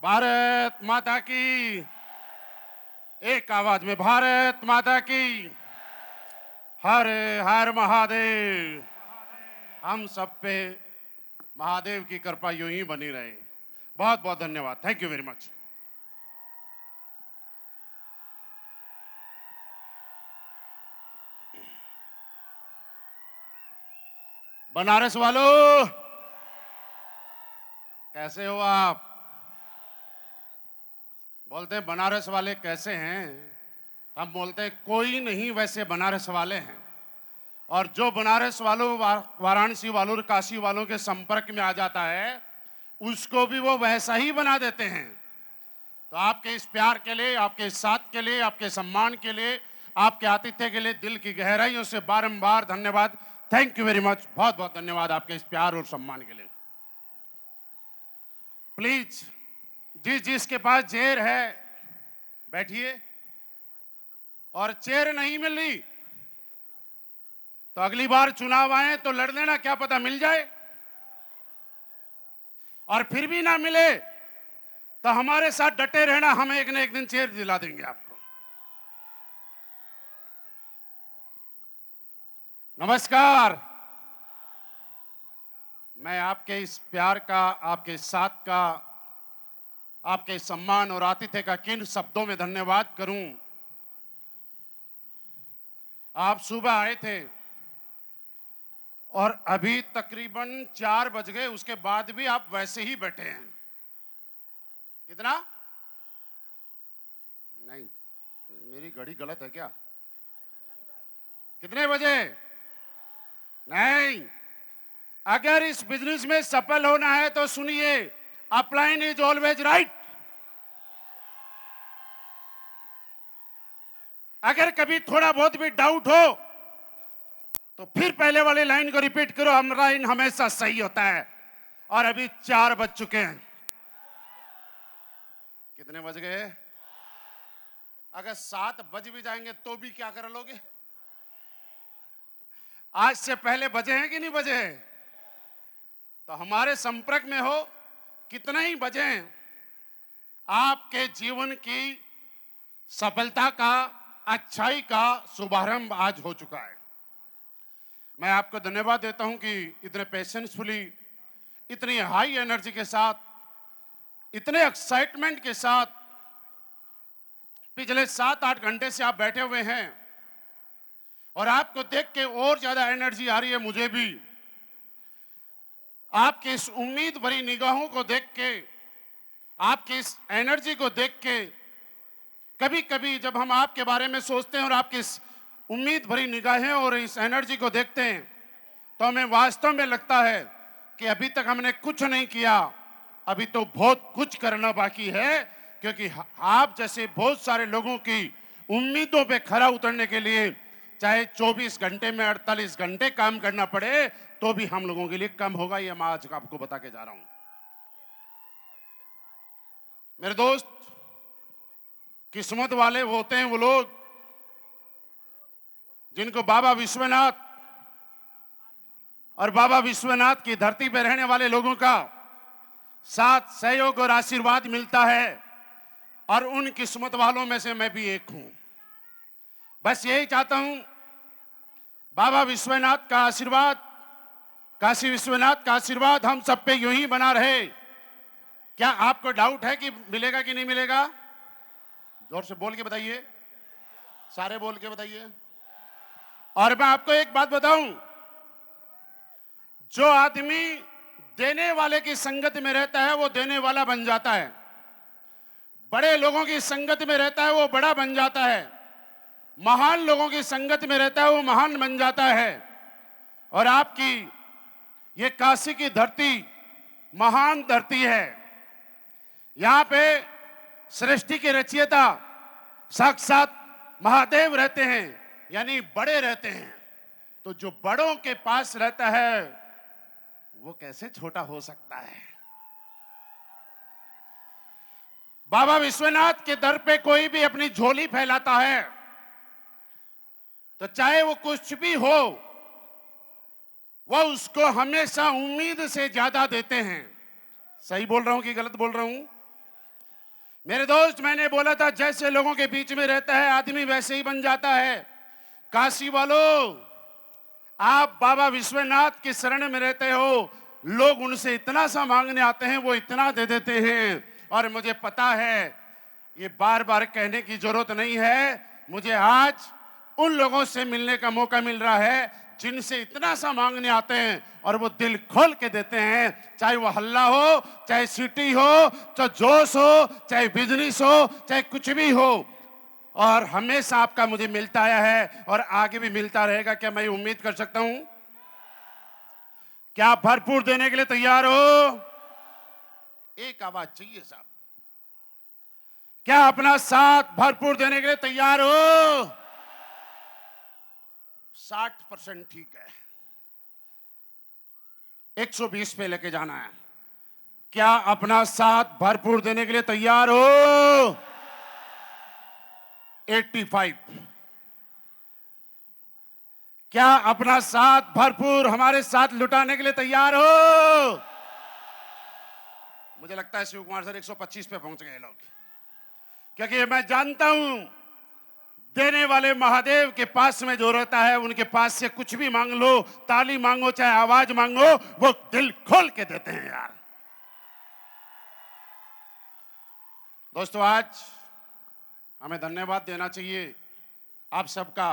भारत माता की एक आवाज में भारत माता की हर हर महादेव। हम सब पे महादेव की कृपा यूं ही बनी रहे। बहुत बहुत धन्यवाद। Thank you very much. Banaras वालों, कैसे हो आप? बोलते हैं बनारस वाले कैसे हैं, हम बोलते हैं कोई नहीं वैसे बनारस वाले हैं। और जो बनारस वालों, वाराणसी वालों और काशी वालों के संपर्क में आ जाता है उसको भी वो वैसा ही बना देते हैं। तो आपके इस प्यार के लिए, आपके इस साथ के लिए, आपके सम्मान के लिए, आपके आतिथ्य के लिए दिल की गहराइयों से बारंबार धन्यवाद। Thank you very much. बहुत बहुत धन्यवाद आपके इस प्यार और सम्मान के लिए। प्लीज जिसके पास चेयर है बैठिए, और चेयर नहीं मिल रही तो अगली बार चुनाव आए तो लड़ लेना, क्या पता मिल जाए। और फिर भी ना मिले तो हमारे साथ डटे रहना, हम एक न एक दिन चेयर दिला देंगे आपको। नमस्कार। मैं आपके इस प्यार का, आपके साथ का, आपके सम्मान और आतिथ्य का किन शब्दों में धन्यवाद करूं। आप सुबह आए थे और अभी तकरीबन 4 बज गए, उसके बाद भी आप वैसे ही बैठे हैं। कितना? नहीं, मेरी घड़ी गलत है क्या? कितने बजे? नहीं, अगर इस बिजनेस में सफल होना है तो सुनिए, अपलाइन इज ऑलवेज राइट। अगर कभी थोड़ा बहुत भी डाउट हो तो फिर पहले वाली लाइन को रिपीट करो, हमारा लाइन हमेशा सही होता है। और अभी 4 बज चुके हैं। कितने बज गए? अगर 7 बज भी जाएंगे तो भी क्या कर लोगे? आज से पहले बजे हैं कि नहीं बजे हैं? तो हमारे संपर्क में हो, कितना ही बजे हैं, आपके जीवन की सफलता का, अच्छाई का शुभारंभ आज हो चुका है। मैं आपको धन्यवाद देता हूं कि इतने पेशेंसफुली, इतनी हाई एनर्जी के साथ, इतने एक्साइटमेंट के साथ पिछले 7-8 घंटे से आप बैठे हुए हैं। और आपको देख के और ज्यादा एनर्जी आ रही है मुझे भी। आपकी इस उम्मीद भरी निगाहों को देख के, आपकी इस एनर्जी को देख के, कभी कभी जब हम आपके बारे में सोचते हैं और आपकी इस उम्मीद भरी निगाहें और इस एनर्जी को देखते हैं तो हमें वास्तव में लगता है कि अभी तक हमने कुछ नहीं किया, अभी तो बहुत कुछ करना बाकी है। क्योंकि आप जैसे बहुत सारे लोगों की उम्मीदों पे खरा उतरने के लिए चाहे 24 घंटे में 48 घंटे काम करना पड़े तो भी हम लोगों के लिए कम होगा। ये मैं आज आपको बता के जा रहा हूं। मेरे दोस्त, किस्मत वाले होते हैं वो लोग जिनको बाबा विश्वनाथ और बाबा विश्वनाथ की धरती पर रहने वाले लोगों का साथ, सहयोग और आशीर्वाद मिलता है। और उन किस्मत वालों में से मैं भी एक हूं। बस यही चाहता हूं, बाबा विश्वनाथ का आशीर्वाद, काशी विश्वनाथ का आशीर्वाद हम सब पे यूं ही बना रहे। क्या आपको डाउट है कि मिलेगा कि नहीं मिलेगा? जोर से बोल के बताइए, सारे बोल के बताइए। और मैं आपको एक बात बताऊं, जो आदमी देने वाले की संगत में रहता है वो देने वाला बन जाता है। बड़े लोगों की संगत में रहता है वो बड़ा बन जाता है। महान लोगों की संगत में रहता है वो महान बन जाता है। और आपकी ये काशी की धरती महान धरती है। यहां पे सृष्टि के रचयिता साक्षात महादेव रहते हैं, यानी बड़े रहते हैं। तो जो बड़ों के पास रहता है वो कैसे छोटा हो सकता है? बाबा विश्वनाथ के दर पे कोई भी अपनी झोली फैलाता है तो चाहे वो कुछ भी हो, वो उसको हमेशा उम्मीद से ज्यादा देते हैं। सही बोल रहा हूं कि गलत बोल रहा हूं? मेरे दोस्त, मैंने बोला था जैसे लोगों के बीच में रहता है आदमी वैसे ही बन जाता है। काशी वालों, आप बाबा विश्वनाथ की शरण में रहते हो, लोग उनसे इतना सा मांगने आते हैं, वो इतना दे देते हैं। और मुझे पता है, ये बार बार कहने की जरूरत नहीं है, मुझे आज उन लोगों से मिलने का मौका मिल रहा है जिनसे इतना सा मांगने आते हैं और वो दिल खोल के देते हैं। चाहे वो हल्ला हो, चाहे सिटी हो, चाहे जोश हो, चाहे बिजनेस हो, चाहे कुछ भी हो। और हमेशा आपका मुझे मिलता आया है और आगे भी मिलता रहेगा। क्या मैं उम्मीद कर सकता हूं? क्या आप भरपूर देने के लिए तैयार हो? एक आवाज चाहिए साहब। क्या अपना साथ भरपूर देने के लिए तैयार हो? 60% ठीक है, 120 पे लेके जाना है। क्या अपना साथ भरपूर देने के लिए तैयार हो? 85। क्या अपना साथ भरपूर हमारे साथ लुटाने के लिए तैयार हो? मुझे लगता है शिव कुमार सर 125 पे पहुंच गए लोग, क्योंकि मैं जानता हूं देने वाले महादेव के पास में जो रहता है, उनके पास से कुछ भी मांग लो, ताली मांगो चाहे आवाज मांगो, वो दिल खोल के देते हैं यार। दोस्तों, आज हमें धन्यवाद देना चाहिए आप सबका,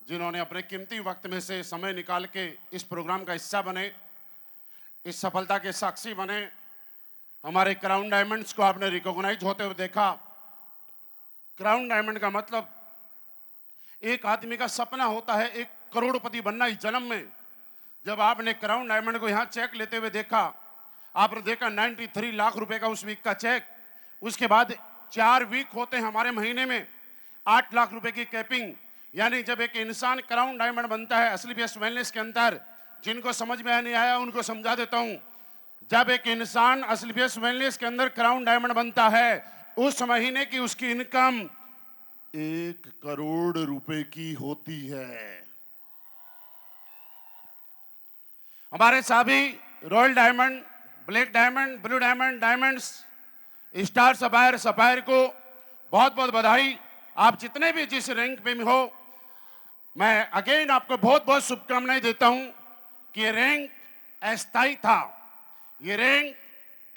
जिन्होंने अपने कीमती वक्त में से समय निकाल के इस प्रोग्राम का हिस्सा बने, इस सफलता के साक्षी बने। हमारे क्राउन डायमंड्स को आपने रिकॉग्नाइज होते हुए देखा। क्राउन डायमंड का मतलब एक आदमी का सपना होता है एक करोड़पति बनना इस जन्म में। जब आपने क्राउन डायमंड को यहां चेक लेते हुए देखा, आपने देखा 93 लाख रुपए का उस वीक का चेक। उसके बाद 4 वीक होते हैं हमारे महीने में, 8 लाख रुपए की कैपिंग। यानी जब एक इंसान क्राउन डायमंड बनता है असलीफियत वेलनेस के अंदर, जिनको समझ में नहीं आया उनको समझा देता हूं। जब एक इंसान असलीफियत वेलनेस के अंदर क्राउन डायमंड बनता है, उस महीने की उसकी इनकम 1 करोड़ रुपए की होती है। हमारे सभी royal diamond, black diamond, blue diamond, diamonds, star sapphire, sapphire को बहुत बहुत बधाई। आप जितने भी जिस रैंक पे में हो, मैं अगेन आपको बहुत बहुत शुभकामनाएं देता हूं कि ये रैंक अस्थायी था, ये रैंक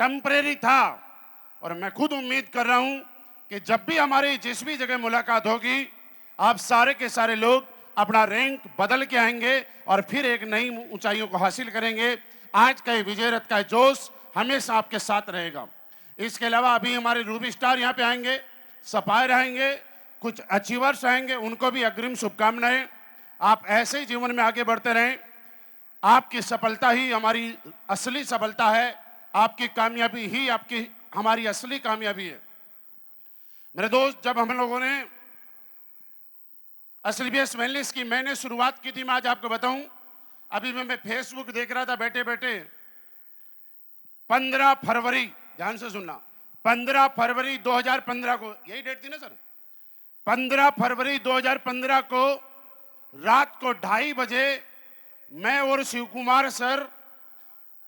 टेम्परेरी था। और मैं खुद उम्मीद कर रहा हूं कि जब भी हमारी जिस भी जगह मुलाकात होगी, आप सारे के सारे लोग अपना रैंक बदल के आएंगे और फिर एक नई ऊंचाइयों को हासिल करेंगे। आज का विजय रथ का जोश हमेशा आपके साथ रहेगा। इसके अलावा अभी हमारे रूबी स्टार यहाँ पे आएंगे, सफायर आएंगे, कुछ अचीवर्स आएंगे, उनको भी अग्रिम शुभकामनाएं। आप ऐसे ही जीवन में आगे बढ़ते रहें। आपकी सफलता ही हमारी असली सफलता है, आपकी कामयाबी ही आपकी हमारी असली कामयाबी है। मेरे दोस्त, जब हम लोगों ने असलीफियत वेलनेस की मैंने शुरुआत की थी, मैं आज आपको बताऊं, अभी मैं फेसबुक देख रहा था बैठे बैठे, 15 फरवरी, ध्यान से सुनना, 15 फरवरी 2015 को, यही डेट थी ना सर, 15 फरवरी 2015 को रात को 2:30 बजे मैं और शिव कुमार सर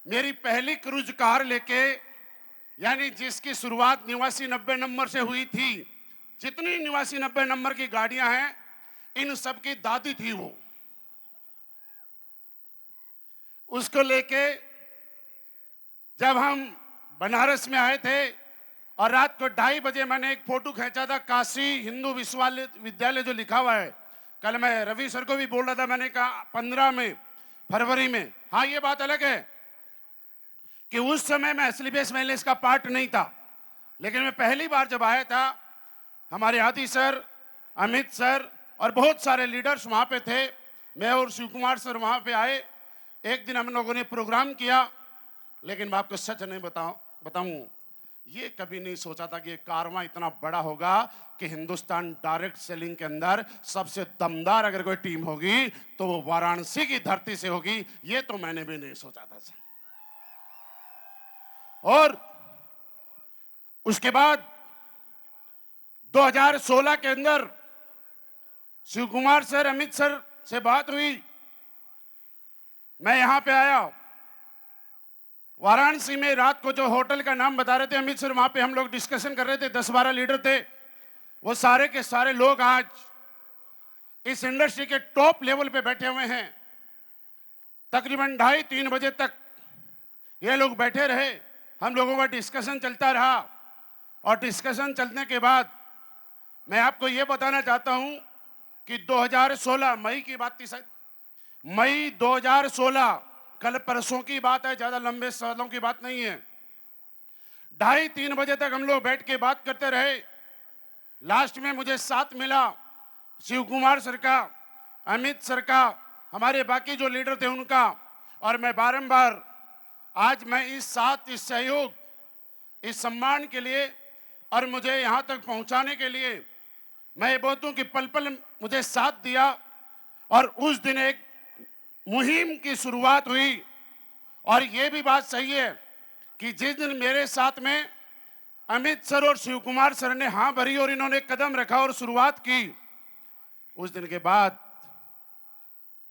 मेरी पहली क्रूज कार लेके, यानी जिसकी शुरुआत निवासी 90 नंबर से हुई थी, जितनी निवासी 90 नंबर की गाड़ियां हैं, इन सब की दादी थी वो, उसको लेके जब हम बनारस में आए थे और रात को 2:30 बजे मैंने एक फोटो खींचा था, काशी हिंदू विश्वविद्यालय जो लिखा हुआ है। कल मैं रवि सर को भी बोल रहा था, मैंने कहा 15 फरवरी में। हाँ, ये बात अलग है कि उस समय मैं असलीफियत वेलनेस का पार्ट नहीं था, लेकिन मैं पहली बार जब आया था, हमारे आदि सर, अमित सर और बहुत सारे लीडर्स वहां पे थे। मैं और शिव कुमार सर वहां पे आए। एक दिन हम लोगों ने प्रोग्राम किया, लेकिन मैं आपको सच नहीं बताऊं, ये कभी नहीं सोचा था कि ये कारवां इतना बड़ा होगा कि हिंदुस्तान डायरेक्ट सेलिंग के अंदर सबसे दमदार अगर कोई टीम होगी तो वो वाराणसी की धरती से होगी। ये तो मैंने भी नहीं सोचा था सर। और उसके बाद 2016 के अंदर शिव कुमार सर, अमित सर से बात हुई, मैं यहां पे आया वाराणसी में रात को जो होटल का नाम बता रहे थे अमित सर, वहां पे हम लोग डिस्कशन कर रहे थे, 10-12 लीडर थे। वो सारे के सारे लोग आज इस इंडस्ट्री के टॉप लेवल पे बैठे हुए हैं। तकरीबन 2:30-3 बजे तक ये लोग बैठे रहे, हम लोगों का डिस्कशन चलता रहा। और डिस्कशन चलने के बाद मैं आपको ये बताना चाहता हूं कि 2016 मई की बात थी, शायद मई 2016, कल परसों की बात है, ज्यादा लंबे सालों की बात नहीं है। 2:30-3 बजे तक हम लोग बैठ के बात करते रहे। लास्ट में मुझे साथ मिला शिव कुमार सर का, अमित सर का, हमारे बाकी जो लीडर थे उनका। और मैं बारंबार आज मैं इस साथ, इस सहयोग, इस सम्मान के लिए और मुझे यहाँ तक पहुँचाने के लिए मैं ये बोलता हूँ कि पल पल मुझे साथ दिया। और उस दिन एक मुहिम की शुरुआत हुई। और ये भी बात सही है कि जिस दिन मेरे साथ में अमित सर और शिव कुमार सर ने हाँ भरी और इन्होंने कदम रखा और शुरुआत की, उस दिन के बाद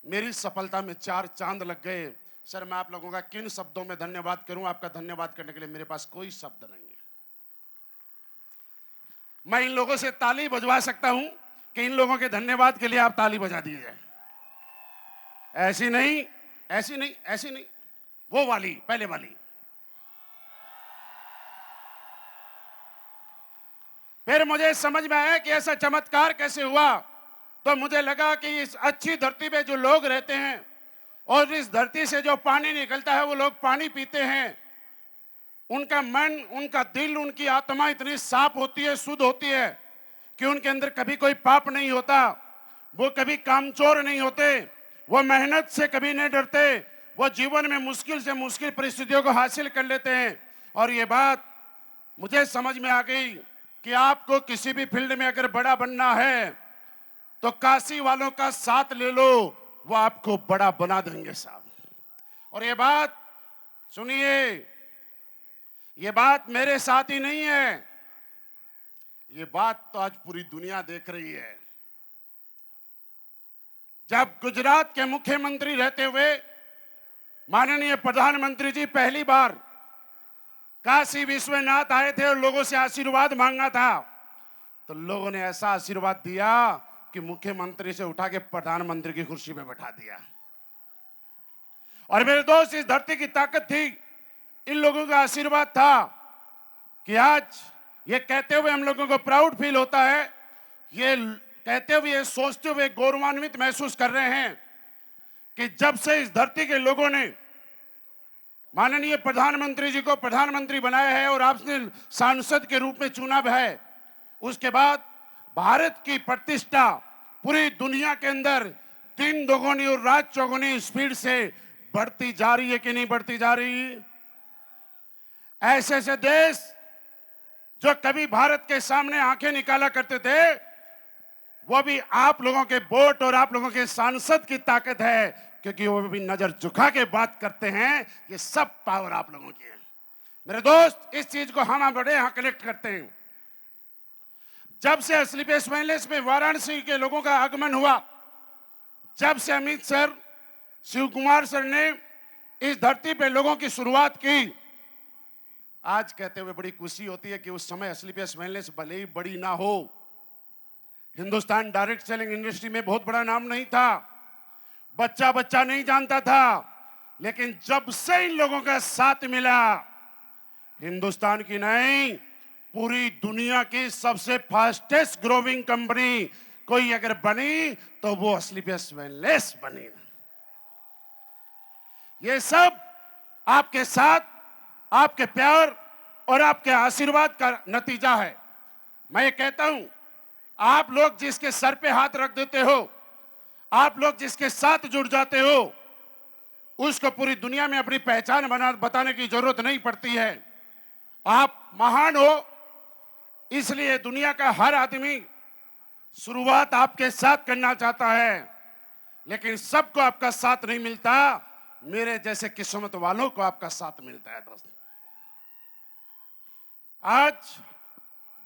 मेरी सफलता में 4 चांद लग गए। सर, मैं आप लोगों का किन शब्दों में धन्यवाद करूं? आपका धन्यवाद करने के लिए मेरे पास कोई शब्द नहीं है। मैं इन लोगों से ताली बजवा सकता हूं कि इन लोगों के धन्यवाद के लिए आप ताली बजा दीजिए। ऐसी नहीं, ऐसी नहीं, ऐसी नहीं, वो वाली, पहले वाली। फिर मुझे समझ में आया कि ऐसा चमत्कार कैसे हुआ। तो मुझे लगा कि इस अच्छी धरती पे जो लोग रहते हैं और इस धरती से जो पानी निकलता है, वो लोग पानी पीते हैं, उनका मन, उनका दिल, उनकी आत्मा इतनी साफ होती है, शुद्ध होती है कि उनके अंदर कभी कोई पाप नहीं होता। वो कभी कामचोर नहीं होते, वो मेहनत से कभी नहीं डरते, वो जीवन में मुश्किल से मुश्किल परिस्थितियों को हासिल कर लेते हैं। और ये बात मुझे समझ में आ गई कि आपको किसी भी फील्ड में अगर बड़ा बनना है तो काशी वालों का साथ ले लो, वो आपको बड़ा बना देंगे साहब। और ये बात सुनिए, ये बात मेरे साथ ही नहीं है, ये बात तो आज पूरी दुनिया देख रही है। जब गुजरात के मुख्यमंत्री रहते हुए माननीय प्रधानमंत्री जी पहली बार काशी विश्वनाथ आए थे और लोगों से आशीर्वाद मांगा था, तो लोगों ने ऐसा आशीर्वाद दिया कि मुख्यमंत्री से उठा के प्रधानमंत्री की कुर्सी पे बैठा दिया। और मेरे दोस्त, इस धरती की ताकत थी, इन लोगों का आशीर्वाद था कि आज ये कहते हुए हम लोगों को प्राउड फील होता है, ये कहते हुए, ये सोचते हुए गौरवान्वित महसूस कर रहे हैं कि जब से इस धरती के लोगों ने माननीय प्रधानमंत्री जी को प्रधानमंत्री बनाया है और आपने सांसद के रूप में चुना है, उसके बाद भारत की प्रतिष्ठा पूरी दुनिया के अंदर दिन दोगुनी और रात चौगुनी स्पीड से बढ़ती जा रही है कि नहीं बढ़ती जा रही? ऐसे ऐसे देश जो कभी भारत के सामने आंखें निकाला करते थे, वो भी आप लोगों के वोट और आप लोगों के सांसद की ताकत है, क्योंकि वो भी नजर झुका के बात करते हैं। ये सब पावर आप लोगों की है। मेरे दोस्त, इस चीज को हम बड़े यहां कनेक्ट करते हैं। जब से स्लीपलेस माइलेज में वाराणसी के लोगों का आगमन हुआ, जब से अमित सर, शिव कुमार सर ने इस धरती पे लोगों की शुरुआत की, आज कहते हुए बड़ी खुशी होती है कि उस समय स्लीपलेस माइलेज भले ही बड़ी ना हो, हिंदुस्तान डायरेक्ट सेलिंग इंडस्ट्री में बहुत बड़ा नाम नहीं था, बच्चा बच्चा नहीं जानता था, लेकिन जब से इन लोगों का साथ मिला, हिंदुस्तान की नहीं, पूरी दुनिया की सबसे फास्टेस्ट ग्रोइंग कंपनी कोई अगर बनी तो वो स्लीपलेस माइलेज बनी। ये सब आपके साथ, आपके प्यार और आपके आशीर्वाद का नतीजा है। मैं ये कहता हूं, आप लोग जिसके सर पे हाथ रख देते हो, आप लोग जिसके साथ जुड़ जाते हो, उसको पूरी दुनिया में अपनी पहचान बताने की जरूरत नहीं पड़ती है। आप महान हो, इसलिए दुनिया का हर आदमी शुरुआत आपके साथ करना चाहता है, लेकिन सबको आपका साथ नहीं मिलता। मेरे जैसे किस्मत वालों को आपका साथ मिलता है। दोस्तों, आज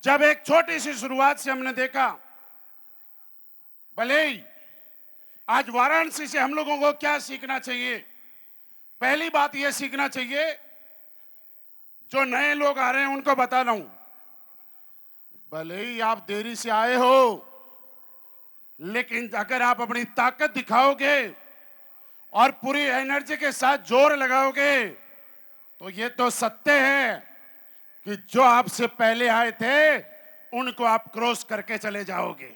जब एक छोटी सी शुरुआत से हमने देखा, भले ही आज वाराणसी से हम लोगों को क्या सीखना चाहिए? पहली बात यह सीखना चाहिए जो नए लोग आ रहे हैं उनको बता रहा हूं, भले ही आप देरी से आए हो, लेकिन अगर आप अपनी ताकत दिखाओगे और पूरी एनर्जी के साथ जोर लगाओगे तो ये तो सत्य है कि जो आपसे पहले आए थे उनको आप क्रॉस करके चले जाओगे।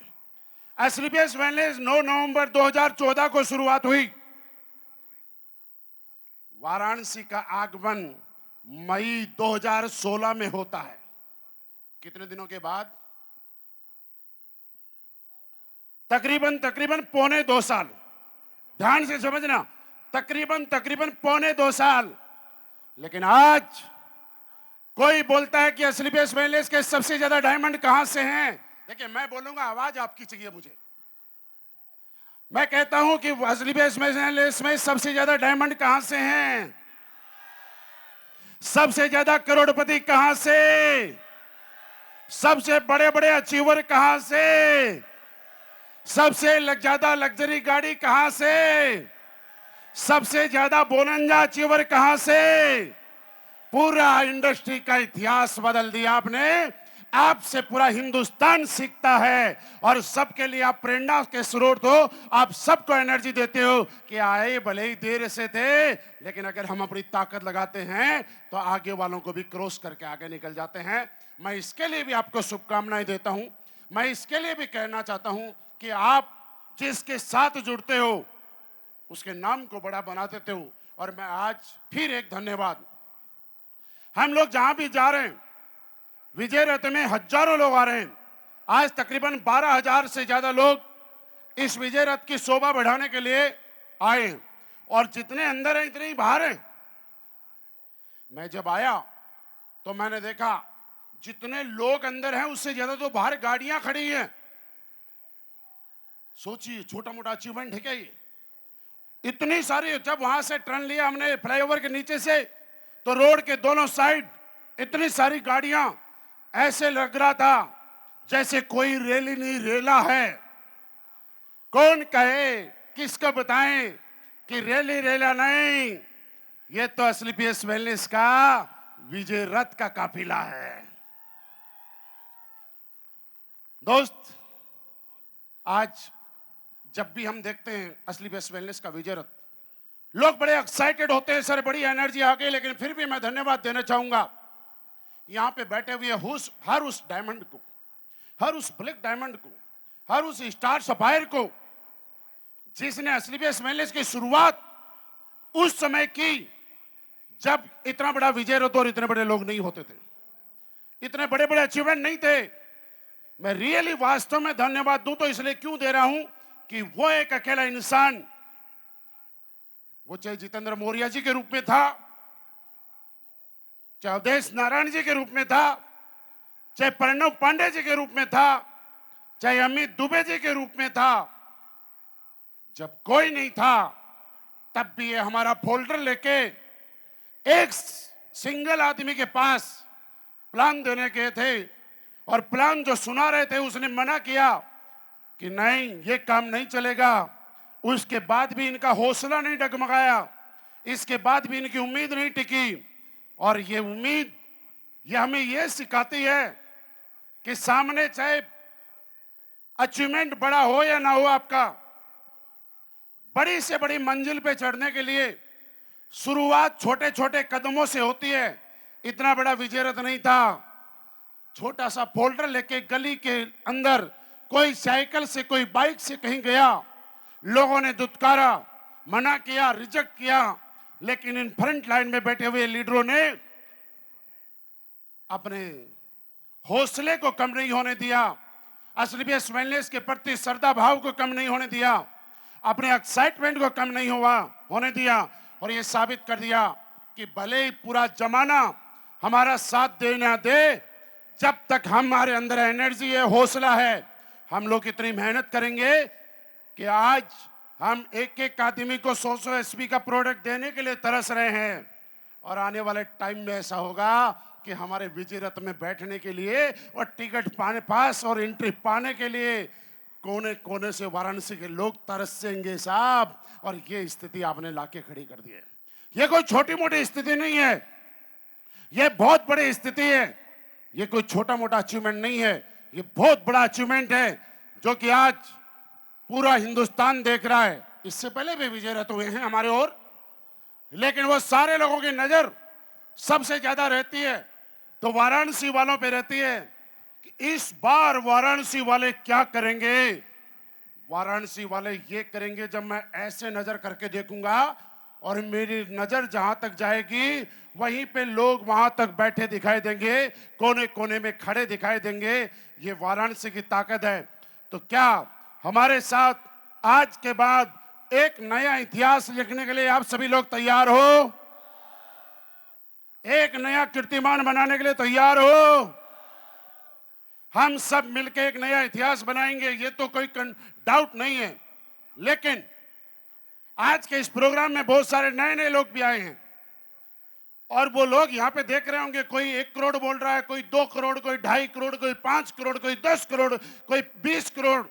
एसलीपीएस वेलनेस 9 नवंबर 2014 को शुरुआत हुई। वाराणसी का आगमन मई 2016 में होता है। कितने दिनों के बाद? तकरीबन पौने 2 साल। ध्यान से समझना, तकरीबन पौने 2 साल। लेकिन आज कोई बोलता है कि एसलीपीएस वेलनेस के सबसे ज्यादा डायमंड कहां से हैं। देखिए, मैं बोलूंगा, आवाज आपकी चाहिए मुझे। मैं कहता हूं कि एसलीपीएस वेलनेस में सबसे ज्यादा डायमंड कहां से हैं, सबसे ज्यादा करोड़पति कहां से, सबसे बड़े बड़े अचीवर कहां से, सबसे ज्यादा लग्जरी गाड़ी कहां से, सबसे ज्यादा बोनंजा अचीवर कहां से। पूरा इंडस्ट्री का इतिहास बदल दिया आपने। आपसे पूरा हिंदुस्तान सीखता है और सबके लिए आप प्रेरणा के स्रोत हो। आप सबको एनर्जी देते हो कि आए भले ही देर से थे, लेकिन अगर हम अपनी ताकत लगाते हैं तो आगे वालों को भी क्रॉस करके आगे निकल जाते हैं। मैं इसके लिए भी आपको शुभकामनाएं देता हूं। मैं इसके लिए भी कहना चाहता हूं कि आप जिसके साथ जुड़ते हो उसके नाम को बड़ा बना देते हो। और मैं आज फिर एक धन्यवाद, हम लोग जहां भी जा रहे हैं, विजय रथ में हजारों लोग आ रहे हैं। आज तकरीबन 12,000 से ज्यादा लोग इस विजय रथ की शोभा बढ़ाने के लिए आए हैं। और जितने अंदर हैं इतने ही बाहर हैं। मैं जब आया तो मैंने देखा जितने लोग अंदर हैं उससे ज्यादा तो बाहर गाड़ियां खड़ी हैं। सोचिए, छोटा मोटा अचीवमेंट है क्या ये? इतनी सारी, जब वहां से टर्न लिया हमने फ्लाईओवर के नीचे से, तो रोड के दोनों साइड इतनी सारी गाड़ियां, ऐसे लग रहा था जैसे कोई रैली नहीं रेला है। कौन कहे, किसको बताएं कि रैली रेला नहीं, ये तो एसलीपीएस वेलनेस का विजय रथ का काफिला है। दोस्त, आज जब भी हम देखते हैं एसलीपीएस वेलनेस का विजय रथ, लोग बड़े एक्साइटेड होते हैं, सर बड़ी एनर्जी आ गई। लेकिन फिर भी मैं धन्यवाद देना चाहूंगा यहां पे बैठे हुए हर उस डायमंड को, हर उस ब्लैक डायमंड को, हर उस स्टार सफायर को जिसने एसलीपीएस वेलनेस की शुरुआत उस समय की जब इतना बड़ा विजय रथ और इतने बड़े लोग नहीं होते थे, इतने बड़े बड़े अचीवमेंट नहीं थे। मैं रियली वास्तव में धन्यवाद दूं तो इसलिए क्यों दे रहा हूं कि वो एक अकेला इंसान, वो चाहे जितेंद्र मौर्य जी के रूप में था, चाहे अवधेश नारायण जी के रूप में था, चाहे प्रणव पांडे जी के रूप में था, चाहे अमित दुबे जी के रूप में था, जब कोई नहीं था तब भी ये हमारा फोल्डर लेके एक सिंगल आदमी के पास प्लान देने के थे और प्लान जो सुना रहे थे उसने मना किया कि नहीं, ये काम नहीं चलेगा। उसके बाद भी इनका हौसला नहीं डगमगाया, इसके बाद भी इनकी उम्मीद नहीं टिकी। और ये उम्मीद ये हमें ये सिखाती है कि सामने चाहे अचीवमेंट बड़ा हो या ना हो, आपका बड़ी से बड़ी मंजिल पे चढ़ने के लिए शुरुआत छोटे छोटे कदमों से होती है। इतना बड़ा विजय रथ नहीं था, छोटा सा फोल्डर लेके गली के अंदर कोई साइकिल से, कोई बाइक से कहीं गया, लोगों ने दुत्कारा, मना किया, रिजेक्ट किया, लेकिन इन फ्रंट लाइन में बैठे हुए लीडरों ने अपने हौसले को कम नहीं होने दिया, एसलीपीएस वेलनेस के प्रति श्रद्धा भाव को कम नहीं होने दिया, अपने एक्साइटमेंट को कम नहीं होने दिया। और ये साबित कर दिया कि भले ही पूरा जमाना हमारा साथ दे ना दे, जब तक हमारे अंदर एनर्जी है, हौसला है, हम लोग इतनी मेहनत करेंगे कि आज हम एक एक आदमी को 100-100 एसपी का प्रोडक्ट देने के लिए तरस रहे हैं। और आने वाले टाइम में ऐसा होगा कि हमारे विजय रथ में बैठने के लिए और टिकट पास और एंट्री पाने के लिए कोने कोने से वाराणसी के लोग तरसेंगे साहब। और ये स्थिति आपने लाके खड़ी कर दी है। ये कोई छोटी मोटी स्थिति नहीं है, ये बहुत बड़ी स्थिति है। ये कोई छोटा मोटा अचीवमेंट नहीं है, ये बहुत बड़ा अचीवमेंट है जो कि आज पूरा हिंदुस्तान देख रहा है। इससे पहले भी विजय रथ हुए हैं हमारे ओर, लेकिन वो सारे लोगों की नजर सबसे ज्यादा रहती है तो वाराणसी वालों पे रहती है कि इस बार वाराणसी वाले क्या करेंगे। वाराणसी वाले ये करेंगे जब मैं ऐसे नजर करके देखूंगा और मेरी नजर जहां तक जाएगी वहीं पे लोग वहां तक बैठे दिखाई देंगे, कोने कोने में खड़े दिखाई देंगे। ये वाराणसी की ताकत है। तो क्या हमारे साथ आज के बाद एक नया इतिहास लिखने के लिए आप सभी लोग तैयार हो? एक नया कीर्तिमान बनाने के लिए तैयार हो? हम सब मिलकर एक नया इतिहास बनाएंगे, ये तो कोई डाउट नहीं है। लेकिन आज के इस प्रोग्राम में बहुत सारे नए नए लोग भी आए हैं और वो लोग यहाँ पे देख रहे होंगे, कोई 1 करोड़ बोल रहा है, कोई 2 करोड़, कोई 2.5 करोड़, कोई 5 करोड़, कोई 10 करोड़, कोई 20 करोड़,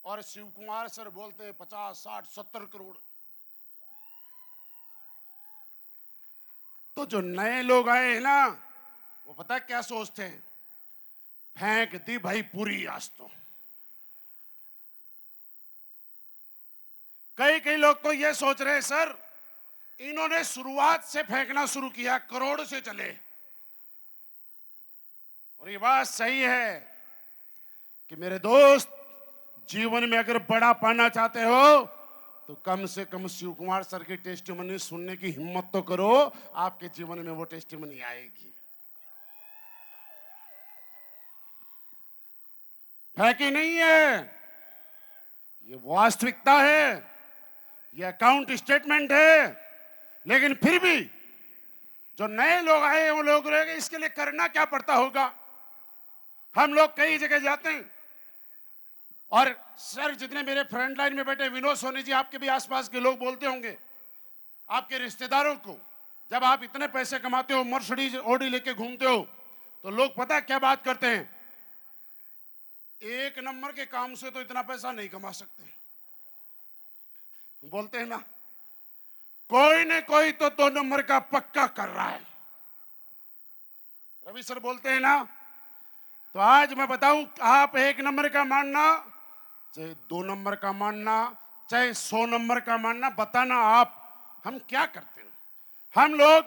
और शिव कुमार सर बोलते हैं 50, 60, 70 करोड़। तो जो नए लोग आए हैं ना, वो पता क्या सोचते हैं? फेंक दी भाई पूरी आज तो। कई कई लोग तो ये सोच रहे हैं सर इन्होंने शुरुआत से फेंकना शुरू किया, करोड़ से चले। और ये बात सही है कि मेरे दोस्त, जीवन में अगर बड़ा पाना चाहते हो तो कम से कम शिव कुमार सर की टेस्टिमनी सुनने की हिम्मत तो करो, आपके जीवन में वो टेस्टिमनी आएगी। है कि नहीं है? ये वास्तविकता है, ये अकाउंट स्टेटमेंट है। लेकिन फिर भी जो नए लोग आए वो लोग रहेंगे, इसके लिए करना क्या पड़ता होगा? हम लोग कई जगह जाते हैं और सर जितने मेरे फ्रंट लाइन में बैठे विनोद सोनी जी, आपके भी आसपास के लोग बोलते होंगे आपके रिश्तेदारों को, जब आप इतने पैसे कमाते हो, मर्सिडीज ऑडी लेके घूमते हो, तो लोग पता क्या बात करते हैं? 1 नंबर के काम से तो इतना पैसा नहीं कमा सकते, बोलते हैं ना। कोई न कोई तो 2 नंबर का पक्का कर रहा है, रवि सर बोलते हैं ना। तो आज मैं बताऊं, आप 1 नंबर का मानना, चाहे 2 नंबर का मानना, चाहे 100 नंबर का मानना, बताना आप हम क्या करते हैं। हम लोग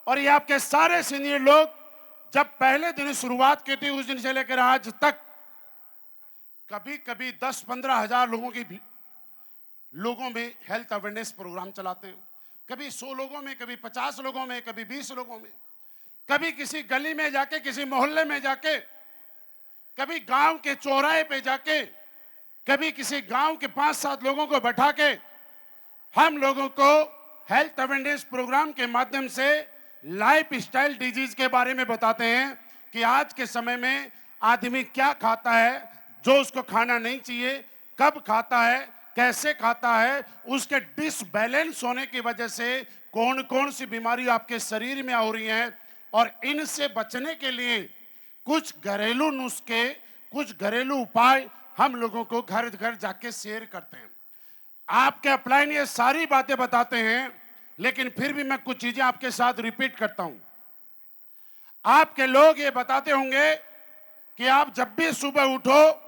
और ये आपके सारे सीनियर लोग जब पहले दिन शुरुआत की थी, उस दिन से लेकर आज तक कभी कभी 10-15 हजार लोगों में हेल्थ अवेयरनेस प्रोग्राम चलाते हैं। कभी 100 लोगों में, कभी 50 लोगों में, कभी 20 लोगों में, कभी किसी गली में जाके, किसी मोहल्ले में जाके, कभी गांव के चौराहे पे जाके, कभी किसी गांव के 5-7 लोगों को बैठा के हम लोगों को हेल्थ अवेयरनेस प्रोग्राम के माध्यम से लाइफ स्टाइल डिजीज के बारे में बताते हैं कि आज के समय में आदमी क्या खाता है, जो उसको खाना नहीं चाहिए, कब खाता है, कैसे खाता है, उसके डिसबैलेंस होने की वजह से कौन कौन सी बीमारी आपके शरीर में हो रही है, और इनसे बचने के लिए कुछ घरेलू नुस्खे, कुछ घरेलू उपाय हम लोगों को घर घर जाके शेयर करते हैं। आपके अपलाइन ये सारी बातें बताते हैं, लेकिन फिर भी मैं कुछ चीजें आपके साथ रिपीट करता हूं। आपके लोग ये बताते होंगे कि आप जब भी सुबह उठो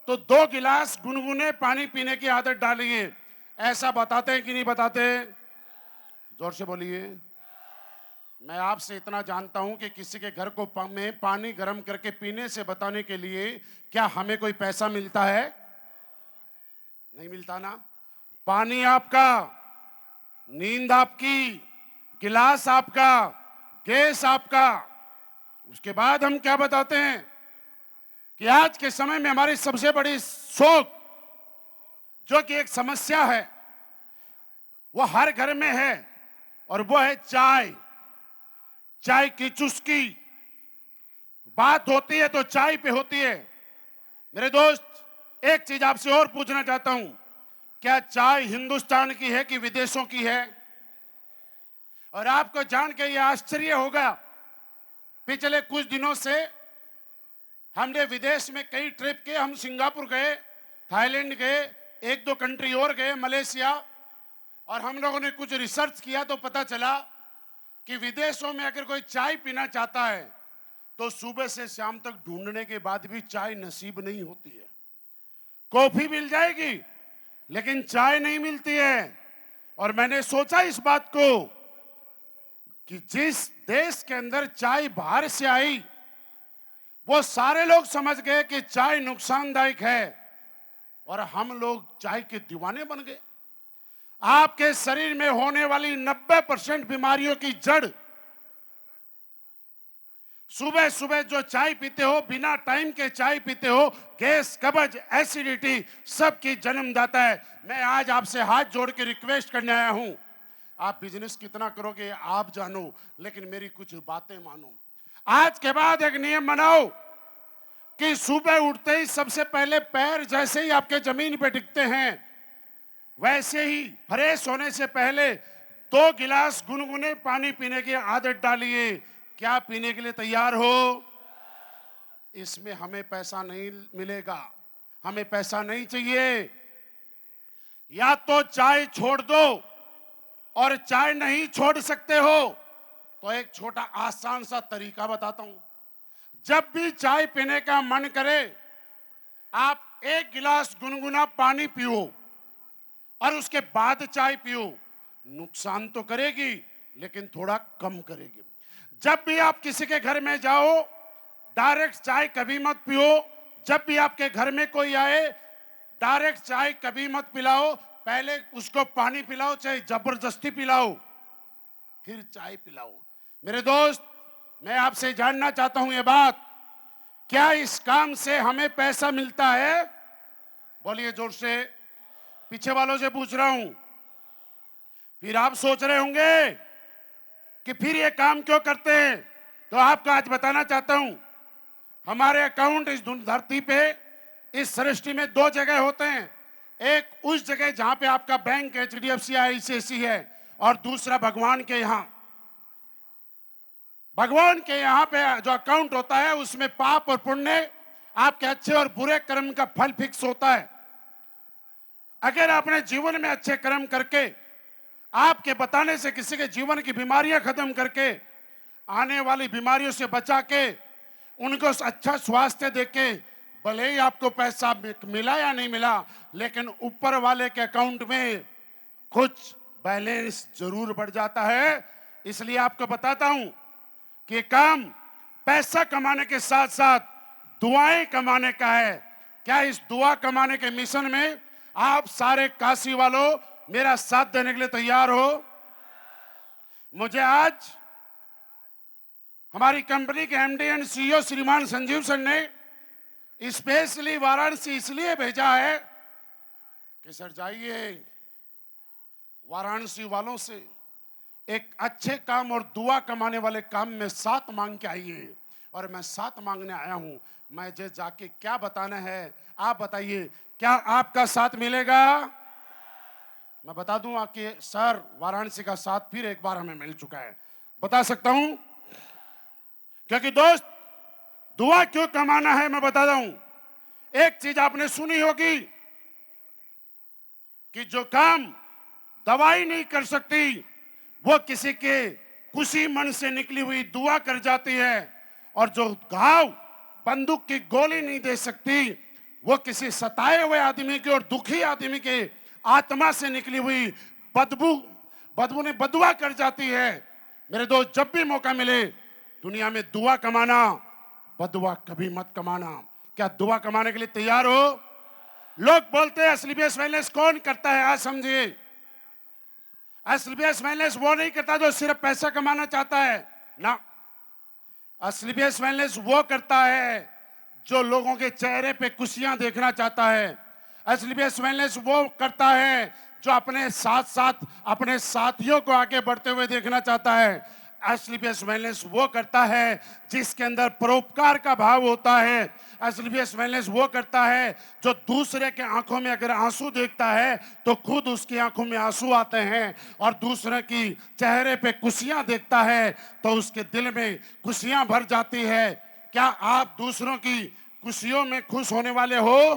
तो 2 गिलास गुनगुने पानी पीने की आदत डालिए। ऐसा बताते हैं कि नहीं बताते? जोर से बोलिए। मैं आपसे इतना जानता हूं कि किसी के घर को में पानी गर्म करके पीने से बताने के लिए क्या हमें कोई पैसा मिलता है? नहीं मिलता ना। पानी आपका, नींद आपकी, गिलास आपका, गैस आपका। उसके बाद हम क्या बताते हैं कि आज के समय में हमारी सबसे बड़ी शौक, जो कि एक समस्या है, वो हर घर में है, और वो है चाय। चाय की चुस्की। बात होती है तो चाय पे होती है। मेरे दोस्त, एक चीज आपसे और पूछना चाहता हूं, क्या चाय हिंदुस्तान की है कि विदेशों की है? और आपको जान के यह आश्चर्य होगा, पिछले कुछ दिनों से हमने विदेश में कई ट्रिप किए। हम सिंगापुर गए, थाईलैंड गए, 1-2 कंट्री और गए, मलेशिया, और हम लोगों ने कुछ रिसर्च किया तो पता चला कि विदेशों में अगर कोई चाय पीना चाहता है तो सुबह से शाम तक ढूंढने के बाद भी चाय नसीब नहीं होती है। कॉफी मिल जाएगी लेकिन चाय नहीं मिलती है। और मैंने सोचा इस बात को कि जिस देश के अंदर चाय बाहर से आई वो सारे लोग समझ गए कि चाय नुकसानदायक है और हम लोग चाय के दीवाने बन गए। आपके शरीर में होने वाली 90% बीमारियों की जड़ सुबह सुबह जो चाय पीते हो, बिना टाइम के चाय पीते हो, गैस, कब्ज, एसिडिटी सबकी जन्मदाता है। मैं आज आपसे हाथ जोड़ के रिक्वेस्ट करने आया हूं, आप बिजनेस कितना करोगे आप जानो, लेकिन मेरी कुछ बातें मानो। आज के बाद एक नियम बनाओ कि सुबह उठते ही सबसे पहले पैर जैसे ही आपके जमीन पे टिकते हैं वैसे ही फ्रेश होने से पहले 2 गिलास गुनगुने पानी पीने की आदत डालिए। क्या पीने के लिए तैयार हो? इसमें हमें पैसा नहीं मिलेगा, हमें पैसा नहीं चाहिए। या तो चाय छोड़ दो, और चाय नहीं छोड़ सकते हो तो एक छोटा आसान सा तरीका बताता हूं। जब भी चाय पीने का मन करे आप 1 गिलास गुनगुना पानी पियो और उसके बाद चाय पियो। नुकसान तो करेगी लेकिन थोड़ा कम करेगी। जब भी आप किसी के घर में जाओ डायरेक्ट चाय कभी मत पियो। जब भी आपके घर में कोई आए डायरेक्ट चाय कभी मत पिलाओ, पहले उसको पानी पिलाओ, चाहे जबरदस्ती पिलाओ, फिर चाय पिलाओ। मेरे दोस्त, मैं आपसे जानना चाहता हूं ये बात, क्या इस काम से हमें पैसा मिलता है? बोलिए जोर से। पीछे वालों से पूछ रहा हूं। फिर आप सोच रहे होंगे कि फिर ये काम क्यों करते हैं, तो आपको आज बताना चाहता हूं। हमारे अकाउंट इस धरती पे, इस सृष्टि में 2 जगह होते हैं। एक उस जगह जहां पे आपका बैंक HDFC ICICI है, और दूसरा भगवान के यहां। भगवान के यहां पे जो अकाउंट होता है उसमें पाप और पुण्य, आपके अच्छे और बुरे कर्म का फल फिक्स होता है। अगर आपने जीवन में अच्छे कर्म करके, आपके बताने से किसी के जीवन की बीमारियां खत्म करके, आने वाली बीमारियों से बचा के, उनको अच्छा स्वास्थ्य देके, भले ही आपको पैसा मिला या नहीं मिला, लेकिन ऊपर वाले के अकाउंट में कुछ बैलेंस जरूर बढ़ जाता है। इसलिए आपको बताता हूं कि ये काम पैसा कमाने के साथ साथ दुआएं कमाने का है। क्या इस दुआ कमाने के मिशन में आप सारे काशी वालों मेरा साथ देने के लिए तैयार हो? मुझे आज हमारी कंपनी के MD एंड CEO श्रीमान संजीव सर ने स्पेशली वाराणसी इसलिए भेजा है कि सर जाइए वाराणसी वालों से एक अच्छे काम और दुआ कमाने वाले काम में साथ मांग के आइए। और मैं साथ मांगने आया हूं। मैं जाके क्या बताना है आप बताइए, क्या आपका साथ मिलेगा? मैं बता दूं कि सर वाराणसी का साथ फिर एक बार हमें मिल चुका है, बता सकता हूं। क्योंकि दोस्त, दुआ क्यों कमाना है मैं बता दूं। एक चीज आपने सुनी होगी कि जो काम दवाई नहीं कर सकती वो किसी के खुशी मन से निकली हुई दुआ कर जाती है, और जो घाव बंदूक की गोली नहीं दे सकती वो किसी सताए हुए आदमी के और दुखी आदमी के आत्मा से निकली हुई बदबू ने बदुआ कर जाती है। मेरे दोस्त, जब भी मौका मिले दुनिया में दुआ कमाना, बदुआ कभी मत कमाना। क्या दुआ कमाने के लिए तैयार हो? लोग बोलते हैं SLBS वेलनेस कौन करता है? आज समझिए, SLBS वेलनेस वो नहीं करता जो सिर्फ पैसा कमाना चाहता है ना। SLBS वेलनेस वो करता है जो लोगों के चेहरे पे खुशियां देखना चाहता है। SLBS वेलनेस वो करता है जो अपने साथ साथ अपने साथियों को आगे बढ़ते हुए देखना चाहता है। SLBS वेलनेस वो करता है जिसके अंदर परोपकार का भाव होता है। SLBS वेलनेस वो करता है जो दूसरे के आंखों में अगर आंसू देखता है तो खुद उसकी आंखों में आंसू आते हैं, और दूसरे की चेहरे पे खुशियां देखता है तो उसके दिल में खुशियां भर जाती है। क्या आप दूसरों की खुशियों में खुश होने वाले हो?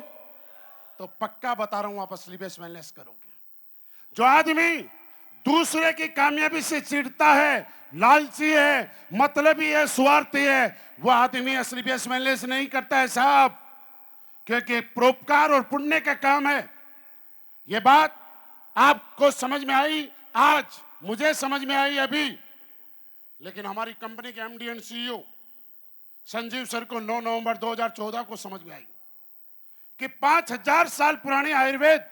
तो पक्का बता रहा हूं आप SLBS वेलनेस करोगे। जो आदमी दूसरे की कामयाबी से चिढ़ता है, लालची है, मतलबी है, स्वार्थी है, वो आदमी असली बेसमेलनेस नहीं करता है साहब, क्योंकि परोपकार और पुण्य का काम है। ये बात आपको समझ में आई आज, मुझे समझ में आई अभी, लेकिन हमारी कंपनी के MD and CEO Sanjeev sir को 9 नवंबर 2014 को समझ में आई कि 5000 साल पुरानी आयुर्वेद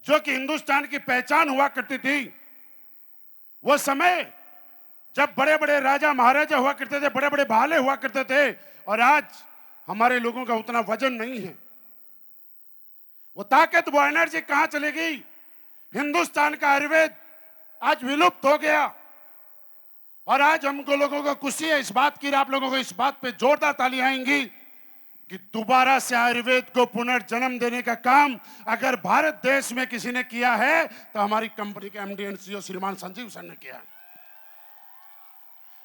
जो कि हिंदुस्तान की पहचान हुआ करती थी, वो समय जब बड़े बड़े राजा महाराजा हुआ करते थे, बड़े बड़े भाले हुआ करते थे, और आज हमारे लोगों का उतना वजन नहीं है। वो ताकत, वो एनर्जी कहां चली गई? हिंदुस्तान का आयुर्वेद आज विलुप्त हो गया। और आज हमको लोगों को खुशी है इस बात की, आप लोगों को इस बात पे जोरदार तालियां आएंगी कि दोबारा से आयुर्वेद को पुनर्जन्म देने का काम अगर भारत देश में किसी ने किया है तो हमारी कंपनी के एमडी एंड सीईओ श्रीमान संजीव सर ने किया है।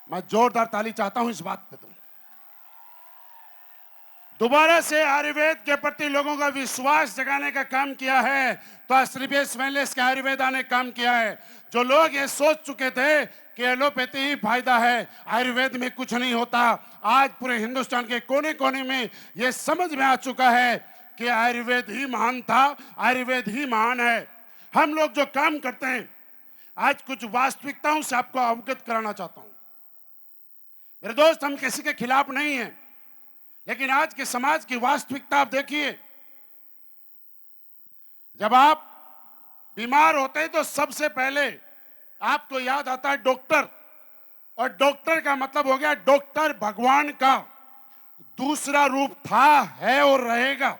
मैं जोरदार ताली चाहता हूं इस बात पे। दोबारा से आयुर्वेद के प्रति लोगों का विश्वास जगाने का काम किया है, तो असली बेसमेलनेस के आयुर्वेद ने काम किया है। जो लोग ये सोच चुके थे कि एलोपैथी ही फायदा है, आयुर्वेद में कुछ नहीं होता, आज पूरे हिंदुस्तान के कोने कोने में ये समझ में आ चुका है कि आयुर्वेद ही महान था, आयुर्वेद ही महान है। हम लोग जो काम करते हैं, आज कुछ वास्तविकताओं से आपको अवगत कराना चाहता हूं। मेरे दोस्त, हम किसी के खिलाफ नहीं हैं, लेकिन आज के समाज की वास्तविकता आप देखिए। जब आप बीमार होते हैं तो सबसे पहले आपको याद आता है डॉक्टर, और डॉक्टर का मतलब हो गया डॉक्टर भगवान का दूसरा रूप था, है और रहेगा,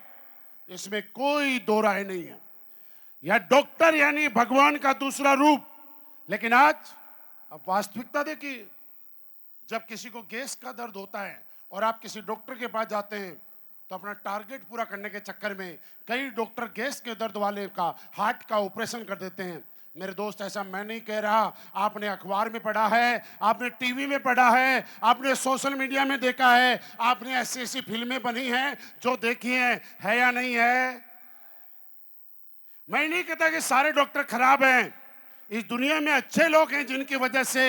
इसमें कोई दो राय नहीं है। यह डॉक्टर यानी भगवान का दूसरा रूप। लेकिन आज अब वास्तविकता देखिए, जब किसी को गैस का दर्द होता है और आप किसी डॉक्टर के पास जाते हैं तो अपना टारगेट पूरा करने के चक्कर में कई डॉक्टर गैस के दर्द वाले का हार्ट का ऑपरेशन कर देते हैं। मेरे दोस्त, ऐसा मैं नहीं कह रहा, आपने अखबार में पढ़ा है, आपने टीवी में पढ़ा है, आपने सोशल मीडिया में देखा है, आपने ऐसी ऐसी फिल्में बनी हैं जो देखी हैं, है या नहीं है? मैं नहीं कहता कि सारे डॉक्टर खराब हैं, इस दुनिया में अच्छे लोग हैं जिनकी वजह से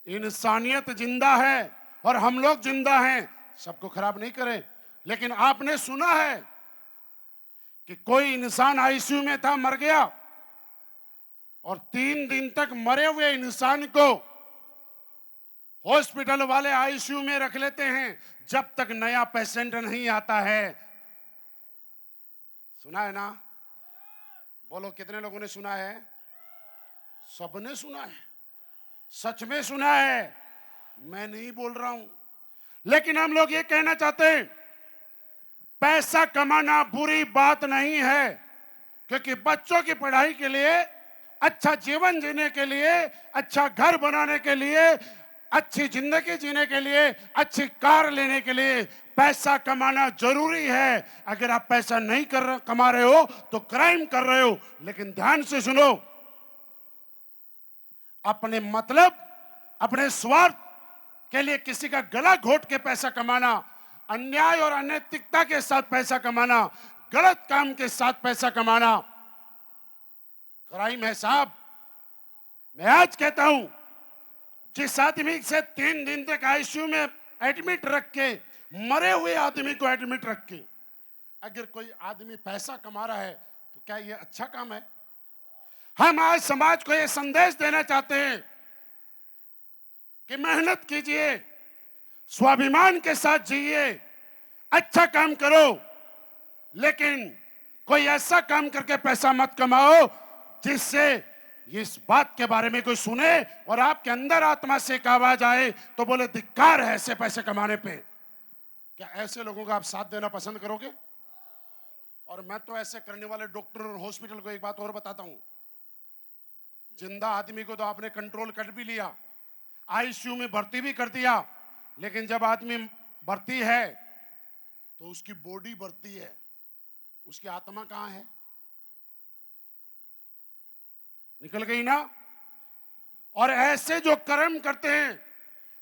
इंसानियत जिंदा है और हम लोग जिंदा हैं, सबको खराब नहीं करें। लेकिन आपने सुना है कि कोई इंसान आईसीयू में था, मर गया, और 3 दिन तक मरे हुए इंसान को हॉस्पिटल वाले आईसीयू में रख लेते हैं जब तक नया पेशेंट नहीं आता है। सुना है ना? बोलो, कितने लोगों ने सुना है? सबने सुना है, सच में सुना है, मैं नहीं बोल रहा हूं। लेकिन हम लोग ये कहना चाहते हैं, पैसा कमाना बुरी बात नहीं है, क्योंकि बच्चों की पढ़ाई के लिए, अच्छा जीवन जीने के लिए, अच्छा घर बनाने के लिए, अच्छी जिंदगी जीने के लिए, अच्छी कार लेने के लिए पैसा कमाना जरूरी है। अगर आप पैसा नहीं कमा रहे हो तो क्राइम कर रहे हो। लेकिन ध्यान से सुनो, अपने मतलब, अपने स्वार्थ के लिए किसी का गला घोट के पैसा कमाना, अन्याय और अनैतिकता के साथ पैसा कमाना, गलत काम के साथ पैसा कमाना क्राइम है साहब। मैं आज कहता हूं, जिस आदमी से 3 दिन तक आईसीयू में एडमिट रख के, मरे हुए आदमी को एडमिट रख के अगर कोई आदमी पैसा कमा रहा है तो क्या यह अच्छा काम है? हम आज समाज को यह संदेश देना चाहते हैं कि मेहनत कीजिए, स्वाभिमान के साथ जिए, अच्छा काम करो, लेकिन कोई ऐसा काम करके पैसा मत कमाओ जिससे इस बात के बारे में कोई सुने और आपके अंदर आत्मा से एक आवाज आए तो बोले धिक्कार है ऐसे पैसे कमाने पे। क्या ऐसे लोगों का आप साथ देना पसंद करोगे? और मैं तो ऐसे करने वाले डॉक्टर और हॉस्पिटल को एक बात और बताता हूं, जिंदा आदमी को तो आपने कंट्रोल कर भी लिया, आईसीयू में भर्ती भी कर दिया, लेकिन जब आदमी भर्ती है तो उसकी बॉडी भर्ती है, उसकी आत्मा कहां है? निकल गई ना? और ऐसे जो कर्म करते हैं,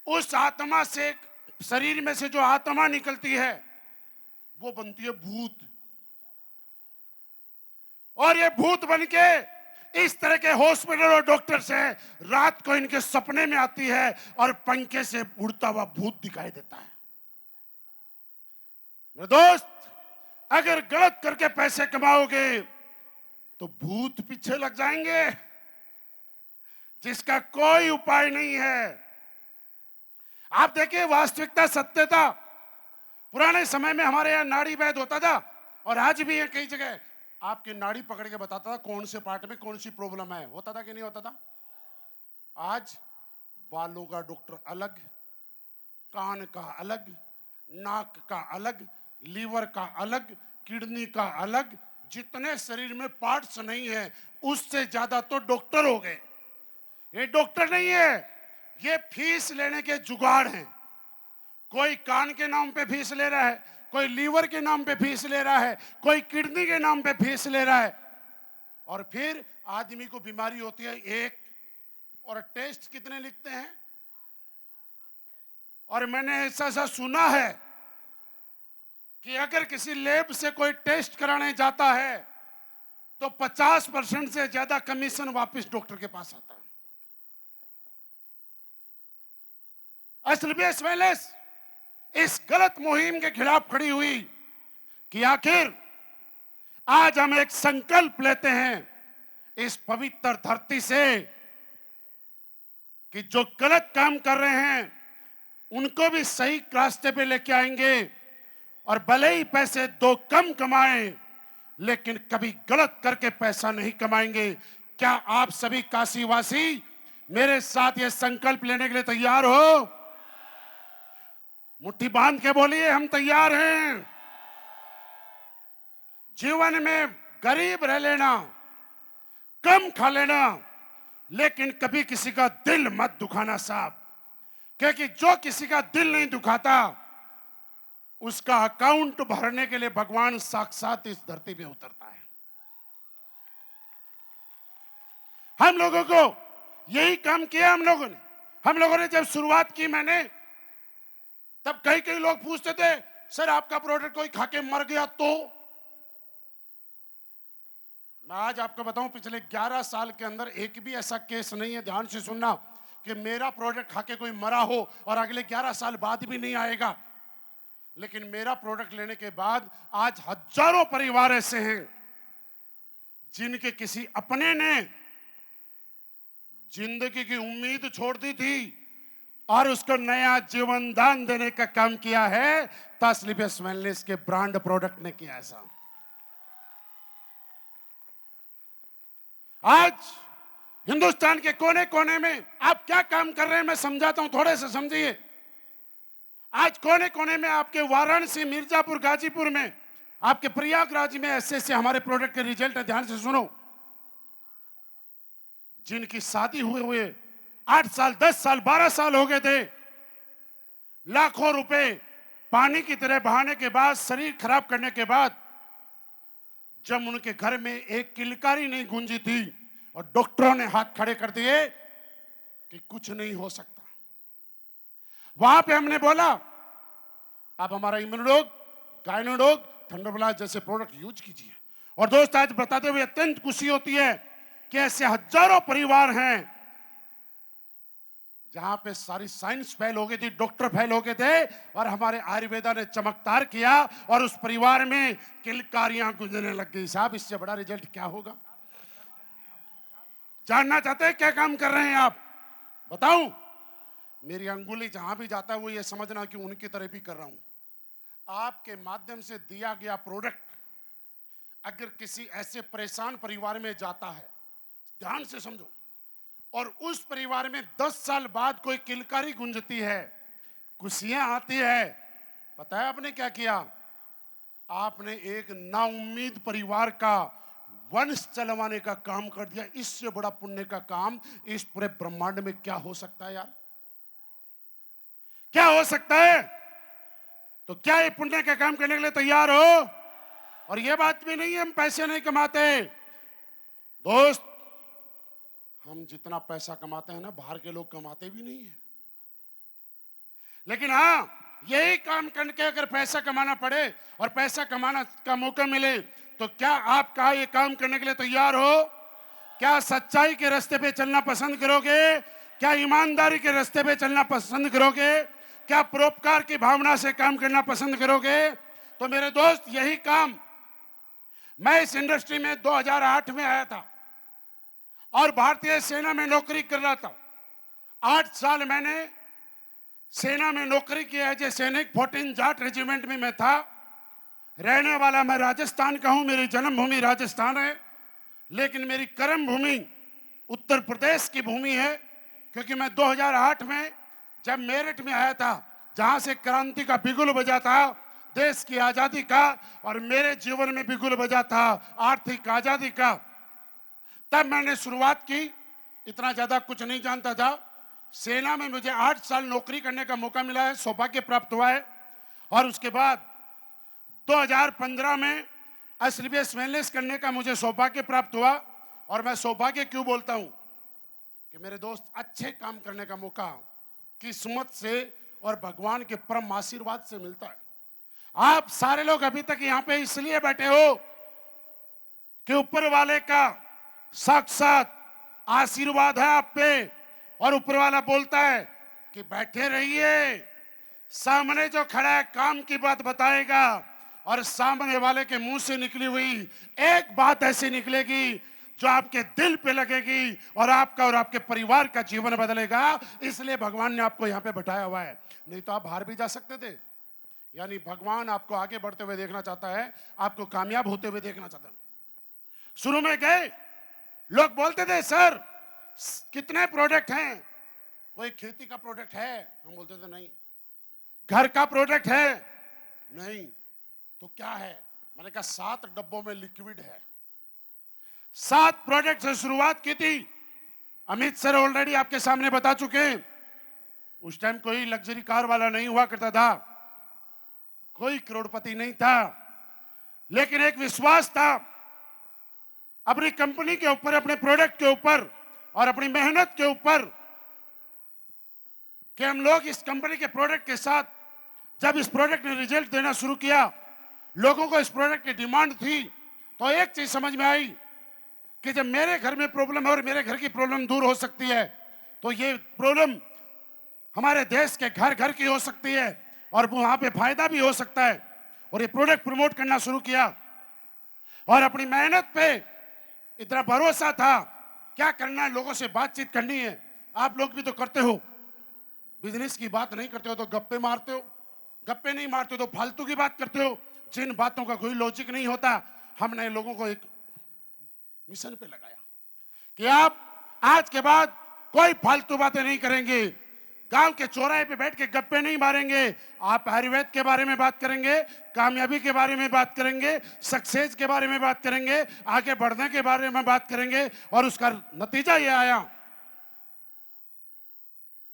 उस आत्मा से, शरीर में से जो आत्मा निकलती है वो बनती है भूत, और ये भूत बनके इस तरह के हॉस्पिटल और डॉक्टर से रात को इनके सपने में आती है और पंखे से उड़ता हुआ भूत दिखाई देता है। मेरे दोस्त, अगर गलत करके पैसे कमाओगे तो भूत पीछे लग जाएंगे, जिसका कोई उपाय नहीं है। आप देखिए, वास्तविकता, सत्यता, पुराने समय में हमारे यहाँ नाड़ी वैद्य होता था और आज भी है कई जगह आपकी नाड़ी पकड़ के बताता था कौन से पार्ट में कौन सी प्रॉब्लम है। होता था कि नहीं होता था? आज बालों का डॉक्टर अलग, कान का अलग, नाक का अलग, लीवर का अलग, किडनी का अलग, जितने शरीर में पार्ट्स नहीं है उससे ज्यादा तो डॉक्टर हो गए। ये डॉक्टर नहीं है, ये फीस लेने के जुगाड़ हैं। कोई कान के नाम पे फीस ले रहा है, कोई लीवर के नाम पे फीस ले रहा है, कोई किडनी के नाम पे फीस ले रहा है, और फिर आदमी को बीमारी होती है एक, और टेस्ट कितने लिखते हैं। और मैंने ऐसा सुना है कि अगर किसी लैब से कोई टेस्ट कराने जाता है तो 50% से ज्यादा कमीशन वापस डॉक्टर के पास आता है। एसएलबीएस वेलनेस इस गलत मुहिम के खिलाफ खड़ी हुई कि आखिर आज हम एक संकल्प लेते हैं इस पवित्र धरती से कि जो गलत काम कर रहे हैं उनको भी सही रास्ते पे लेके आएंगे, और भले ही पैसे दो कम कमाएं लेकिन कभी गलत करके पैसा नहीं कमाएंगे। क्या आप सभी काशीवासी मेरे साथ ये संकल्प लेने के लिए तैयार हो? मुट्ठी बांध के बोलिए, हम तैयार हैं। जीवन में गरीब रह लेना, कम खा लेना, लेकिन कभी किसी का दिल मत दुखाना साहब, क्योंकि जो किसी का दिल नहीं दुखाता उसका अकाउंट भरने के लिए भगवान साक्षात इस धरती पे उतरता है। हम लोगों को यही काम किया। हम लोगों ने जब शुरुआत की, मैंने तब कई लोग पूछते थे, सर आपका प्रोडक्ट कोई खा के मर गया तो? मैं आज आपको बताऊं, पिछले 11 साल के अंदर एक भी ऐसा केस नहीं है, ध्यान से सुनना, कि मेरा प्रोडक्ट खा के कोई मरा हो और अगले 11 साल बाद भी नहीं आएगा। लेकिन मेरा प्रोडक्ट लेने के बाद आज हजारों परिवार ऐसे हैं जिनके किसी अपने ने जिंदगी की उम्मीद छोड़ दी थी और उसको नया जीवन दान देने का काम किया है। एसएलबीएस वेलनेस के ब्रांड प्रोडक्ट ने किया ऐसा। आज हिंदुस्तान के कोने कोने में आप क्या काम कर रहे हैं मैं समझाता हूं, थोड़े से समझिए। आज कोने कोने में आपके वाराणसी, मिर्जापुर, गाजीपुर में, आपके प्रयागराज में ऐसे हमारे प्रोडक्ट के रिजल्ट है। ध्यान से सुनो। जिनकी शादी हुए 8 साल, 10 साल, 12 साल हो गए थे, लाखों रुपए पानी की तरह बहाने के बाद, शरीर खराब करने के बाद, जब उनके घर में एक किलकारी नहीं गूंजी थी और डॉक्टरों ने हाथ खड़े कर दिए कि कुछ नहीं हो सकता, वहां पे हमने बोला आप हमारा इम्यूनोलॉग, गायनोलॉग, थंडरब्लास्ट जैसे प्रोडक्ट यूज कीजिए। और दोस्त, आज बताते हुए अत्यंत खुशी होती है कि ऐसे हजारों परिवार हैं जहां पे सारी साइंस फेल हो गई थी, डॉक्टर फेल हो गए थे, और हमारे आयुर्वेदा ने चमत्कार किया और उस परिवार में किलकारियां गूंजने लग गई। साहब, इससे बड़ा रिजल्ट क्या होगा? जानना चाहते हैं क्या काम कर रहे हैं आप? बताऊं? मेरी अंगुली जहां भी जाता है वो ये समझना कि उनकी तरह भी कर रहा हूं। आपके माध्यम से दिया गया प्रोडक्ट अगर किसी ऐसे परेशान परिवार में जाता है, ध्यान से समझो, और उस परिवार में 10 साल बाद कोई किलकारी गूंजती है, खुशियां आती है, पता है आपने क्या किया? आपने एक नाउम्मीद परिवार का वंश चलवाने का काम कर दिया। इससे बड़ा पुण्य का काम इस पूरे ब्रह्मांड में क्या हो सकता है यार? क्या हो सकता है? तो क्या ये पुण्य का काम करने के लिए तैयार हो? और ये बात भी नहीं है हम पैसे नहीं कमाते। दोस्त, हम जितना पैसा कमाते हैं ना, बाहर के लोग कमाते भी नहीं है। लेकिन हाँ, यही काम करके अगर पैसा कमाना पड़े और पैसा कमाना का मौका मिले तो क्या आप ये काम करने के लिए तैयार हो? क्या सच्चाई के रास्ते पे चलना पसंद करोगे? क्या ईमानदारी के रास्ते पे चलना पसंद करोगे? क्या परोपकार की भावना से काम करना पसंद करोगे? तो मेरे दोस्त, यही काम मैं इस इंडस्ट्री में 2008 में आया था और भारतीय सेना में नौकरी कर रहा था। 8 साल मैंने सेना में नौकरी की एज ए सैनिक। 14 जाट रेजिमेंट में मैं था। रहने वाला मैं राजस्थान का हूं, मेरी जन्मभूमि राजस्थान है, लेकिन मेरी कर्म भूमि उत्तर प्रदेश की भूमि है, क्योंकि मैं 2008 में जब मेरठ में आया था, जहां से क्रांति का बिगुल बजा था, देश की आजादी का, और मेरे जीवन में बिगुल बजा था आर्थिक आजादी का, तब मैंने शुरुआत की। इतना ज्यादा कुछ नहीं जानता था। सेना में मुझे 8 साल नौकरी करने का मौका मिला है, सौभाग्य प्राप्त हुआ है। और उसके बाद 2015 में एसलीबीएस वेलनेस करने का मुझे सौभाग्य प्राप्त हुआ। और मैं सौभाग्य क्यों बोलता हूं कि मेरे दोस्त, अच्छे काम करने का मौका किस्मत से और भगवान के परम आशीर्वाद से मिलता है। आप सारे लोग अभी तक यहां पे इसलिए बैठे हो कि ऊपर वाले का साक्षात आशीर्वाद है आप पे, और ऊपर वाला बोलता है कि बैठे रहिए, सामने जो खड़ा है काम की बात बताएगा, और सामने वाले के मुंह से निकली हुई एक बात ऐसी निकलेगी जो आपके दिल पे लगेगी और आपका और आपके परिवार का जीवन बदलेगा। इसलिए भगवान ने आपको यहाँ पे बैठाया हुआ है, नहीं तो आप बाहर भी जा सकते थे। यानी भगवान आपको आगे बढ़ते हुए देखना चाहता है, आपको कामयाब होते हुए देखना चाहता है। शुरू में गए, लोग बोलते थे सर कितने प्रोडक्ट हैं? कोई खेती का प्रोडक्ट है? हम बोलते थे नहीं। घर का प्रोडक्ट है? नहीं। तो क्या है? मैंने कहा 7 डब्बों में लिक्विड है। 7 प्रोडक्ट से शुरुआत की थी। अमित सर ऑलरेडी आपके सामने बता चुके हैं। उस टाइम कोई लग्जरी कार वाला नहीं हुआ करता था, कोई करोड़पति नहीं था, लेकिन एक विश्वास था अपनी कंपनी के ऊपर, अपने प्रोडक्ट के ऊपर और अपनी मेहनत के ऊपर, कि हम लोग इस कंपनी के प्रोडक्ट के साथ, जब इस प्रोडक्ट ने रिजल्ट देना शुरू किया, लोगों को इस प्रोडक्ट की डिमांड थी, तो एक चीज समझ में आई कि जब मेरे घर में प्रॉब्लम है और मेरे घर की प्रॉब्लम दूर हो सकती है, तो ये प्रॉब्लम हमारे देश के घर घर की हो सकती है और वहां पे फायदा भी हो सकता है। और ये प्रोडक्ट प्रमोट करना शुरू किया और अपनी मेहनत पे इतना भरोसा था। क्या करना है, लोगों से बातचीत करनी है। आप लोग भी तो करते हो, बिजनेस की बात नहीं करते हो तो गप्पे मारते हो, गप्पे नहीं मारते हो तो फालतू की बात करते हो, जिन बातों का कोई लॉजिक नहीं होता। हमने लोगों को एक मिशन पे लगाया कि आप आज के बाद कोई फालतू बातें नहीं करेंगे, गांव के चौराहे पे बैठ के गप्पे नहीं मारेंगे, आप आयुर्वेद के बारे में बात करेंगे, कामयाबी के बारे में बात करेंगे, सक्सेस के बारे में बात करेंगे, आगे बढ़ने के बारे में बात करेंगे। और उसका नतीजा ये आया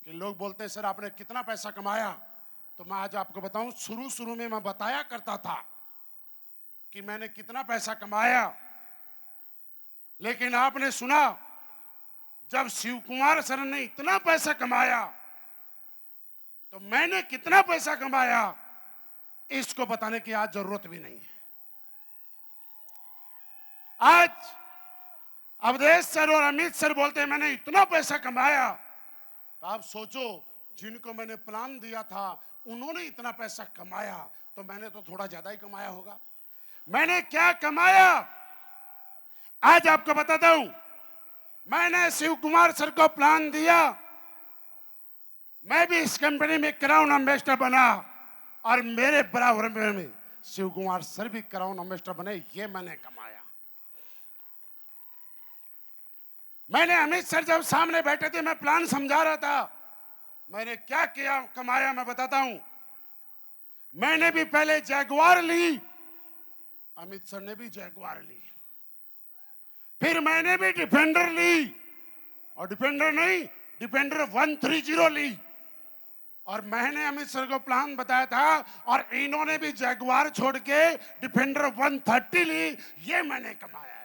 कि लोग बोलते हैं सर आपने कितना पैसा कमाया? तो मैं आज आपको बताऊं, शुरू में मैं बताया करता था कि मैंने कितना पैसा कमाया, लेकिन आपने सुना जब शिव कुमार सर ने इतना पैसा कमाया तो मैंने कितना पैसा कमाया, इसको बताने की आज जरूरत भी नहीं है। आज अवधेश सर और अमित सर बोलते हैं मैंने इतना पैसा कमाया, तो आप सोचो जिनको मैंने प्लान दिया था उन्होंने इतना पैसा कमाया, तो मैंने तो थोड़ा ज्यादा ही कमाया होगा। मैंने क्या कमाया आज आपको बताता हूं। मैंने शिव कुमार सर को प्लान दिया, मैं भी इस कंपनी में क्राउन एम्बेसडर बना और मेरे बराबर में शिव कुमार सर भी क्राउन एम्बेसडर बने। ये मैंने कमाया। मैंने अमित सर जब सामने बैठे थे, मैं प्लान समझा रहा था, मैंने क्या किया कमाया मैं बताता हूं। मैंने भी पहले जैगुआर ली, अमित सर ने भी जैगुआर ली, फिर मैंने भी डिफेंडर ली, और डिफेंडर नहीं डिफेंडर 130 ली, और मैंने अमित सर को प्लान बताया था और इन्होंने भी जैगुआर छोड़ के डिफेंडर 130 ली। ये मैंने कमाया यार।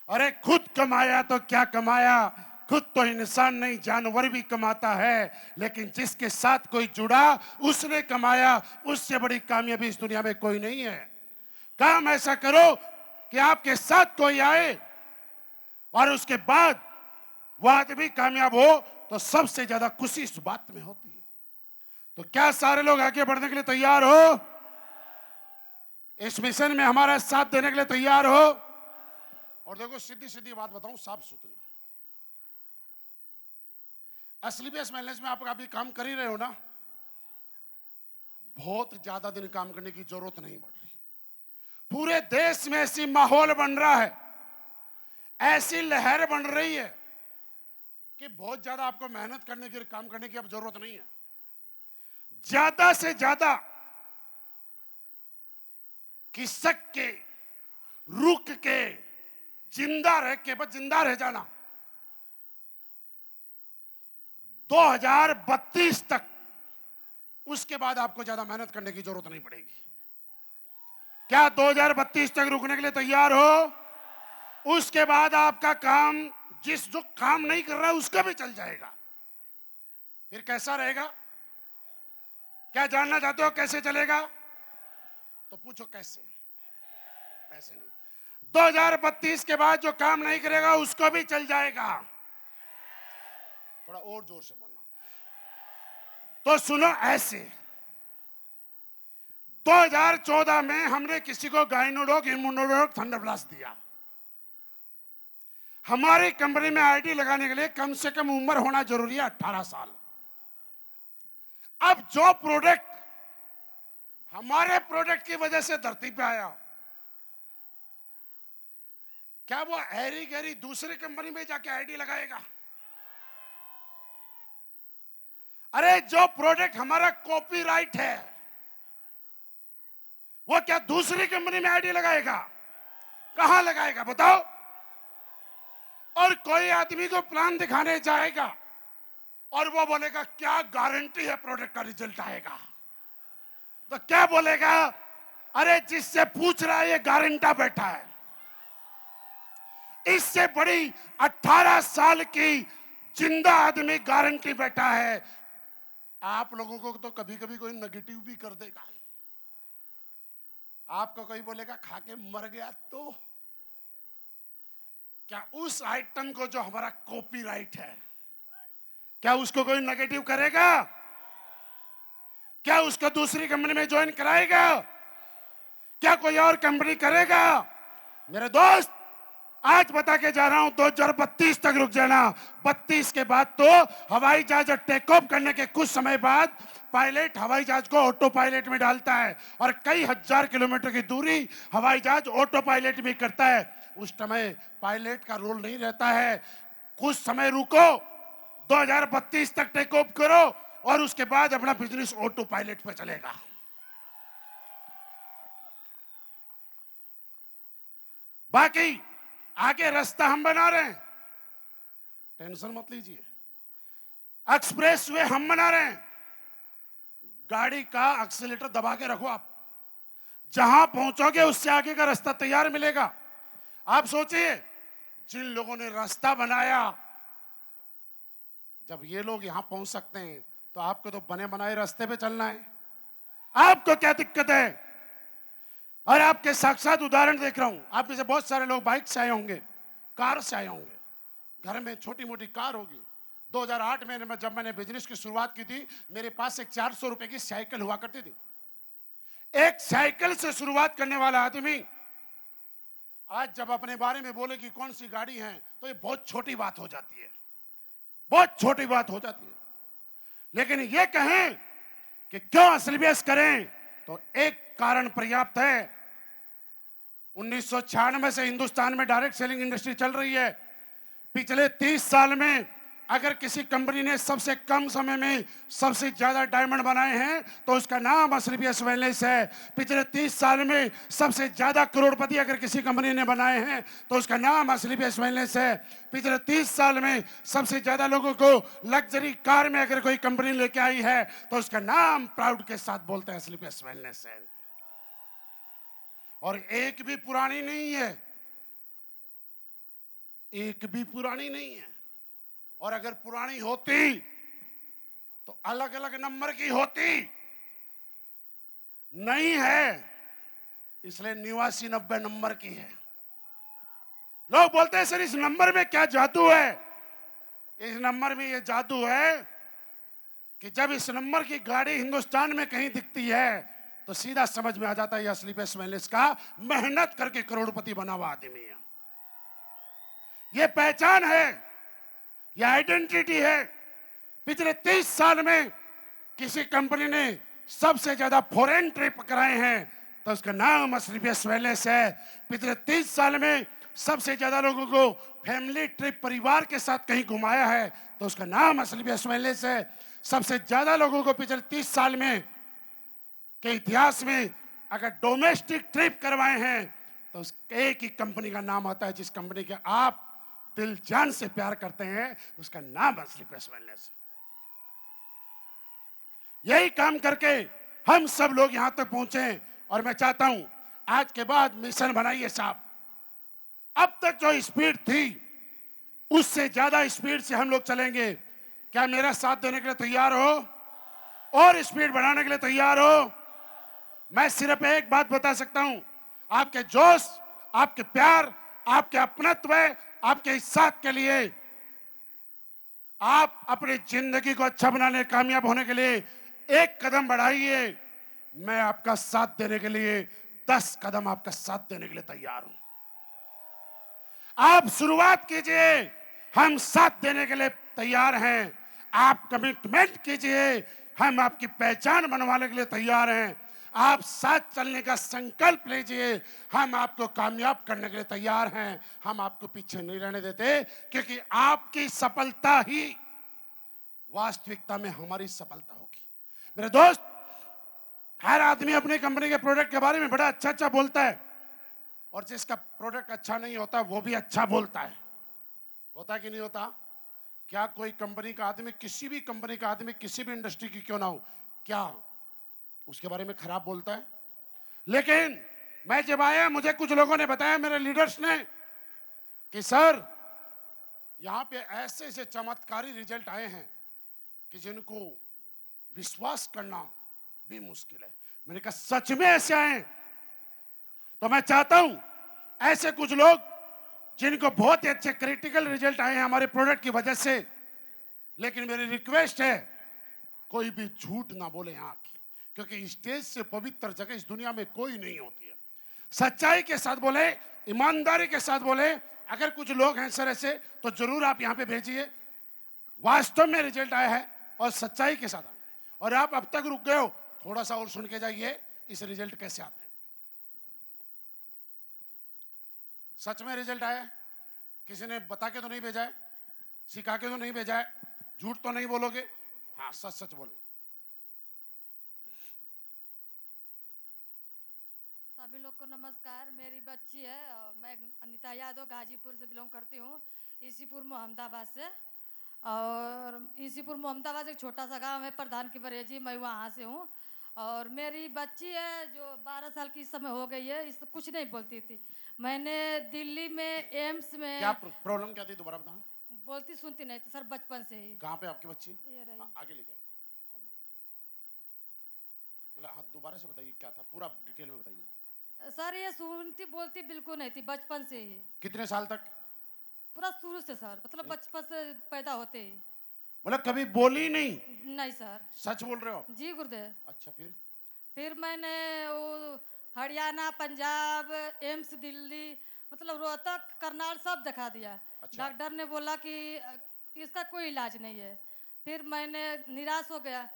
अरे खुद कमाया तो क्या कमाया, खुद तो इंसान नहीं जानवर भी कमाता है, लेकिन जिसके साथ कोई जुड़ा उसने कमाया। उससे बड़ी कामयाबी इस दुनिया में कोई नहीं है। काम ऐसा करो कि आपके साथ कोई आए और उसके बाद वह आदमी कामयाब हो तो सबसे ज्यादा खुशी इस बात में होती है। तो क्या सारे लोग आगे बढ़ने के लिए तैयार हो? इस मिशन में हमारा साथ देने के लिए तैयार हो? और देखो सीधी सीधी बात बताऊं, साफ सुथरी, असली बेस वेलनेस में आप अभी काम कर ही रहे हो ना, बहुत ज्यादा दिन काम करने की जरूरत नहीं पड़ रही। पूरे देश में ऐसी माहौल बन रहा है, ऐसी लहर बन रही है कि बहुत ज्यादा आपको मेहनत करने की, काम करने की अब जरूरत नहीं है। ज्यादा से ज्यादा खिसक के, रुक के, जिंदा रह के, बस जिंदा रह जाना। 2032 तक, उसके बाद आपको ज्यादा मेहनत करने की जरूरत नहीं पड़ेगी। क्या 2032 तक रुकने के लिए तैयार हो? उसके बाद आपका काम, जो काम नहीं कर रहा है उसका भी चल जाएगा। फिर कैसा रहेगा? क्या जानना चाहते हो कैसे चलेगा? तो पूछो कैसे? ऐसे नहीं। 2032 के बाद जो काम नहीं करेगा उसको भी चल जाएगा। थोड़ा और जोर से बोलना। तो सुनो ऐसे, 2014 में हमने किसी को गाइनोडोक इम्यूनोडोक थंडरब्लास्ट दिया। हमारी कंपनी में आईडी लगाने के लिए कम से कम उम्र होना जरूरी है 18 साल। अब जो प्रोडक्ट हमारे प्रोडक्ट की वजह से धरती पे आया, क्या वो हैरी गैरी दूसरी कंपनी में जाके आईडी लगाएगा? अरे जो प्रोडक्ट हमारा कॉपीराइट है वो क्या दूसरी कंपनी में आईडी लगाएगा? कहां लगाएगा बताओ? और कोई आदमी को प्लान दिखाने जाएगा और वो बोलेगा क्या गारंटी है प्रोडक्ट का रिजल्ट आएगा? तो क्या बोलेगा? अरे जिससे पूछ रहा है ये गारंटा बैठा है। इससे बड़ी 18 साल की जिंदा आदमी गारंटी बैठा है। आप लोगों को तो कभी कभी कोई नेगेटिव भी कर देगा। आपको कोई बोलेगा खा के मर गया, तो क्या उस आइटम को जो हमारा कॉपीराइट है, क्या उसको कोई नेगेटिव करेगा? क्या उसको दूसरी कंपनी में ज्वाइन कराएगा? क्या कोई और कंपनी करेगा? मेरे दोस्त, आज बता के जा रहा हूं 2032 तक रुक जाना। 32 के बाद तो हवाई जहाज टेक ऑफ करने के कुछ समय बाद पायलट हवाई जहाज को ऑटो पायलट में डालता है और कई हजार किलोमीटर की दूरी हवाई जहाज ऑटो पायलट भी करता है। उस समय पायलट का रोल नहीं रहता है। कुछ समय रुको, 2032 तक टेक ऑफ करो और उसके बाद अपना बिजनेस ऑटो पायलट पे चलेगा। बाकी आगे रास्ता हम बना रहे हैं, टेंशन मत लीजिए। एक्सप्रेस वे हम बना रहे हैं, गाड़ी का एक्सीलेटर दबा के रखो। आप जहां पहुंचोगे उससे आगे का रास्ता तैयार मिलेगा। आप सोचिए, जिन लोगों ने रास्ता बनाया, जब ये लोग यहां पहुंच सकते हैं तो आपको तो बने बनाए रास्ते पे चलना है। आपको क्या दिक्कत है? और आपके साक्षात उदाहरण देख रहा हूं। आप में से बहुत सारे लोग बाइक से आए होंगे, कार से आए होंगे, घर में छोटी मोटी कार होगी। 2008 में जब मैंने बिजनेस की शुरुआत की थी, मेरे पास एक 400 रुपए की साइकिल हुआ करती थी। एक साइकिल से शुरुआत करने वाला आदमी आज जब अपने बारे में बोले कि कौन सी गाड़ी है, तो ये बहुत छोटी बात हो जाती है, बहुत छोटी बात हो जाती है। लेकिन ये कहें कि क्यों असलियत करें, तो एक कारण पर्याप्त है। 1996 से हिंदुस्तान में डायरेक्ट सेलिंग इंडस्ट्री चल रही है। पिछले 30 साल में अगर किसी कंपनी ने सबसे कम समय में सबसे ज्यादा डायमंड बनाए हैं तो उसका नाम असलियत वेलनेस है। पिछले 30 साल में सबसे ज्यादा करोड़पति अगर किसी कंपनी ने बनाए हैं तो उसका नाम असलियत वेलनेस है। पिछले 30 साल में सबसे ज्यादा लोगों को लग्जरी कार में अगर कोई कंपनी लेके आई है तो उसका नाम प्राउड के साथ बोलते हैं असलियत वेलनेस है। और एक भी पुरानी नहीं है, एक भी पुरानी नहीं है। और अगर पुरानी होती तो अलग अलग नंबर की होती, नहीं है, इसलिए 89 90 नंबर की है। लोग बोलते हैं सर इस नंबर में क्या जादू है। इस नंबर में ये जादू है कि जब इस नंबर की गाड़ी हिंदुस्तान में कहीं दिखती है तो सीधा समझ में आ जाता है यह स्लीपलेस वेलनेस का मेहनत करके करोड़पति बना हुआ आदमी है। ये पहचान है, ये आइडेंटिटी है। पिछले 30 साल में किसी कंपनी ने सबसे ज्यादा फॉरेन ट्रिप कराए हैं तो उसका नाम स्लीपलेस वेलनेस है। पिछले 30 साल में सबसे ज्यादा लोगों को फैमिली ट्रिप परिवार के साथ कहीं घुमाया है तो उसका नाम स्लीपलेस वेलनेस है। सबसे ज्यादा लोगों को पिछले 30 साल में के इतिहास में अगर डोमेस्टिक ट्रिप करवाए हैं तो उस एक ही कंपनी का नाम आता है जिस कंपनी के आप दिल जान से प्यार करते हैं, उसका नाम है स्लीपलेस वेलनेस। यही काम करके हम सब लोग यहां तक पहुंचे और मैं चाहता हूं आज के बाद मिशन बनाइए साहब। अब तक जो स्पीड थी उससे ज्यादा स्पीड से हम लोग चलेंगे। क्या मेरा साथ देने के लिए तैयार हो और स्पीड बढ़ाने के लिए तैयार हो? मैं सिर्फ एक बात बता सकता हूं, आपके जोश, आपके प्यार, आपके अपनत्व, आपके इस साथ के लिए, आप अपनी जिंदगी को अच्छा बनाने, कामयाब होने के लिए एक कदम बढ़ाइए। मैं आपका साथ देने के लिए 10 कदम आपका साथ देने के लिए तैयार हूं। आप शुरुआत कीजिए, हम साथ देने के लिए तैयार हैं। आप कमिटमेंट कीजिए, हम आपकी पहचान बनवाने के लिए तैयार हैं। आप साथ चलने का संकल्प लीजिए, हम आपको कामयाब करने के लिए तैयार हैं। हम आपको पीछे नहीं रहने देते क्योंकि आपकी सफलता ही वास्तविकता में हमारी सफलता होगी। मेरे दोस्त, हर आदमी अपनी कंपनी के प्रोडक्ट के बारे में बड़ा अच्छा अच्छा बोलता है और जिसका प्रोडक्ट अच्छा नहीं होता वो भी अच्छा बोलता है। होता कि नहीं होता? क्या कोई कंपनी का आदमी, किसी भी कंपनी का आदमी, किसी भी इंडस्ट्री की क्यों ना हो, क्या उसके बारे में खराब बोलता है? लेकिन मैं जब आया, मुझे कुछ लोगों ने बताया, मेरे लीडर्स ने, कि सर यहां पे ऐसे ऐसे चमत्कारी रिजल्ट आए हैं कि जिनको विश्वास करना भी मुश्किल है। मैंने कहा सच में ऐसे आए? तो मैं चाहता हूं ऐसे कुछ लोग जिनको बहुत ही अच्छे क्रिटिकल रिजल्ट आए हैं हमारे प्रोडक्ट की वजह से, लेकिन मेरी रिक्वेस्ट है कोई भी झूठ ना बोले यहां की, क्योंकि स्टेज से पवित्र जगह इस दुनिया में कोई नहीं होती है। सच्चाई के साथ बोले, ईमानदारी के साथ बोले। अगर कुछ लोग हैं सर ऐसे तो जरूर आप यहां पे भेजिए, वास्तव में रिजल्ट आया है और सच्चाई के साथ आए। और आप अब तक रुक गए हो, थोड़ा सा और सुन के जाइए इस रिजल्ट कैसे आते हैं। सच में रिजल्ट आया, किसी ने बता के तो नहीं भेजा है, सिखा के तो नहीं भेजा है, झूठ तो नहीं बोलोगे? हाँ, सच सच बोलो। सभी लोग को नमस्कार। मेरी बच्ची है, मैं अनिता यादव गाजीपुर से बिलोंग करती हूँ, ईसीपुर मोहम्मदाबाद से। और ईसीपुर मोहम्मदाबाद एक छोटा सा गांव है, प्रधान की बरेजी, मैं वहाँ से हूँ। और मेरी बच्ची है जो 12 साल की इस समय हो गई है, इस कुछ नहीं बोलती थी। मैंने दिल्ली में एम्स क्या में प्रॉब्लम क्या थी, दोबारा बताना। बोलती सुनती नहीं थी सर, बचपन से ही। कहाँ पे आपकी बच्ची? ये रही। हाँ, आगे लेके आइए। मतलब हाँ, दोबारा से बताइए क्या था, पूरा डिटेल में बताइए। सर ये सुनती बोलती बिल्कुल नहीं थी बचपन से ही। कितने साल तक? पूरा शुरू से सर, मतलब बचपन से पैदा होते ही। मतलब कभी बोली नहीं? नहीं सर। सच बोल रहे हो आप? जी गुरुदेव। अच्छा, फिर मैंने वो हरियाणा, पंजाब, एम्स दिल्ली, मतलब रोहतक, करनाल सब दिखा दिया। अच्छा। डॉक्टर ने बोला कि इसका कोई इलाज नहीं है। फिर मैंने निराश हो गया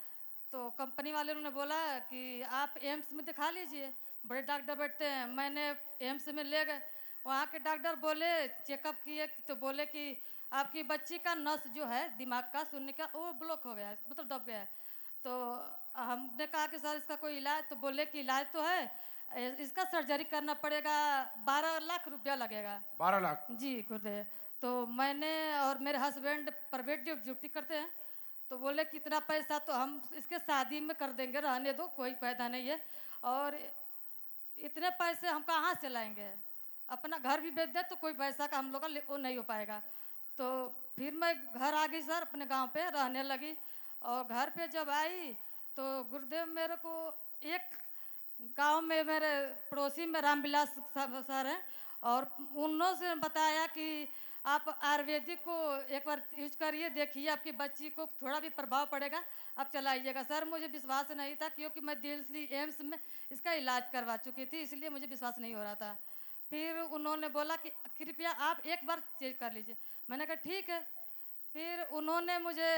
तो कंपनी वाले ने बोला कि आप एम्स में दिखा लीजिए, बड़े डॉक्टर बैठते हैं। मैंने एम्स में ले गए, वहाँ के डॉक्टर बोले, चेकअप किए तो बोले कि आपकी बच्ची का नस जो है दिमाग का सुनने का वो ब्लॉक हो गया है, मतलब दब गया है। तो हमने कहा कि सर इसका कोई इलाज? तो बोले कि इलाज तो है, इसका सर्जरी करना पड़ेगा, 12 लाख रुपया लगेगा। 12 लाख? जी गुरुदेव। तो मैंने और मेरे हस्बैंड प्राइवेट ड्यूटी करते हैं, तो बोले कि इतना पैसा तो हम इसके शादी में कर देंगे, रहने दो, कोई फायदा नहीं है। और इतने पैसे हम कहाँ से लाएंगे? अपना घर भी बेच दे तो कोई पैसा का हम लोग का वो नहीं हो पाएगा। तो फिर मैं घर आ गई सर, अपने गांव पे रहने लगी। और घर पे जब आई तो गुरुदेव मेरे को एक गांव में, मेरे पड़ोसी में रामविलास सर हैं, और उन्होंने से बताया कि आप आयुर्वेदिक को एक बार यूज करिए, देखिए आपकी बच्ची को थोड़ा भी प्रभाव पड़ेगा, आप चलाइएगा। सर मुझे विश्वास नहीं था, क्योंकि मैं दिल्ली एम्स में इसका इलाज करवा चुकी थी, इसलिए मुझे विश्वास नहीं हो रहा था। फिर उन्होंने बोला कि कृपया आप एक बार चेक कर लीजिए। मैंने कहा ठीक है। फिर उन्होंने मुझे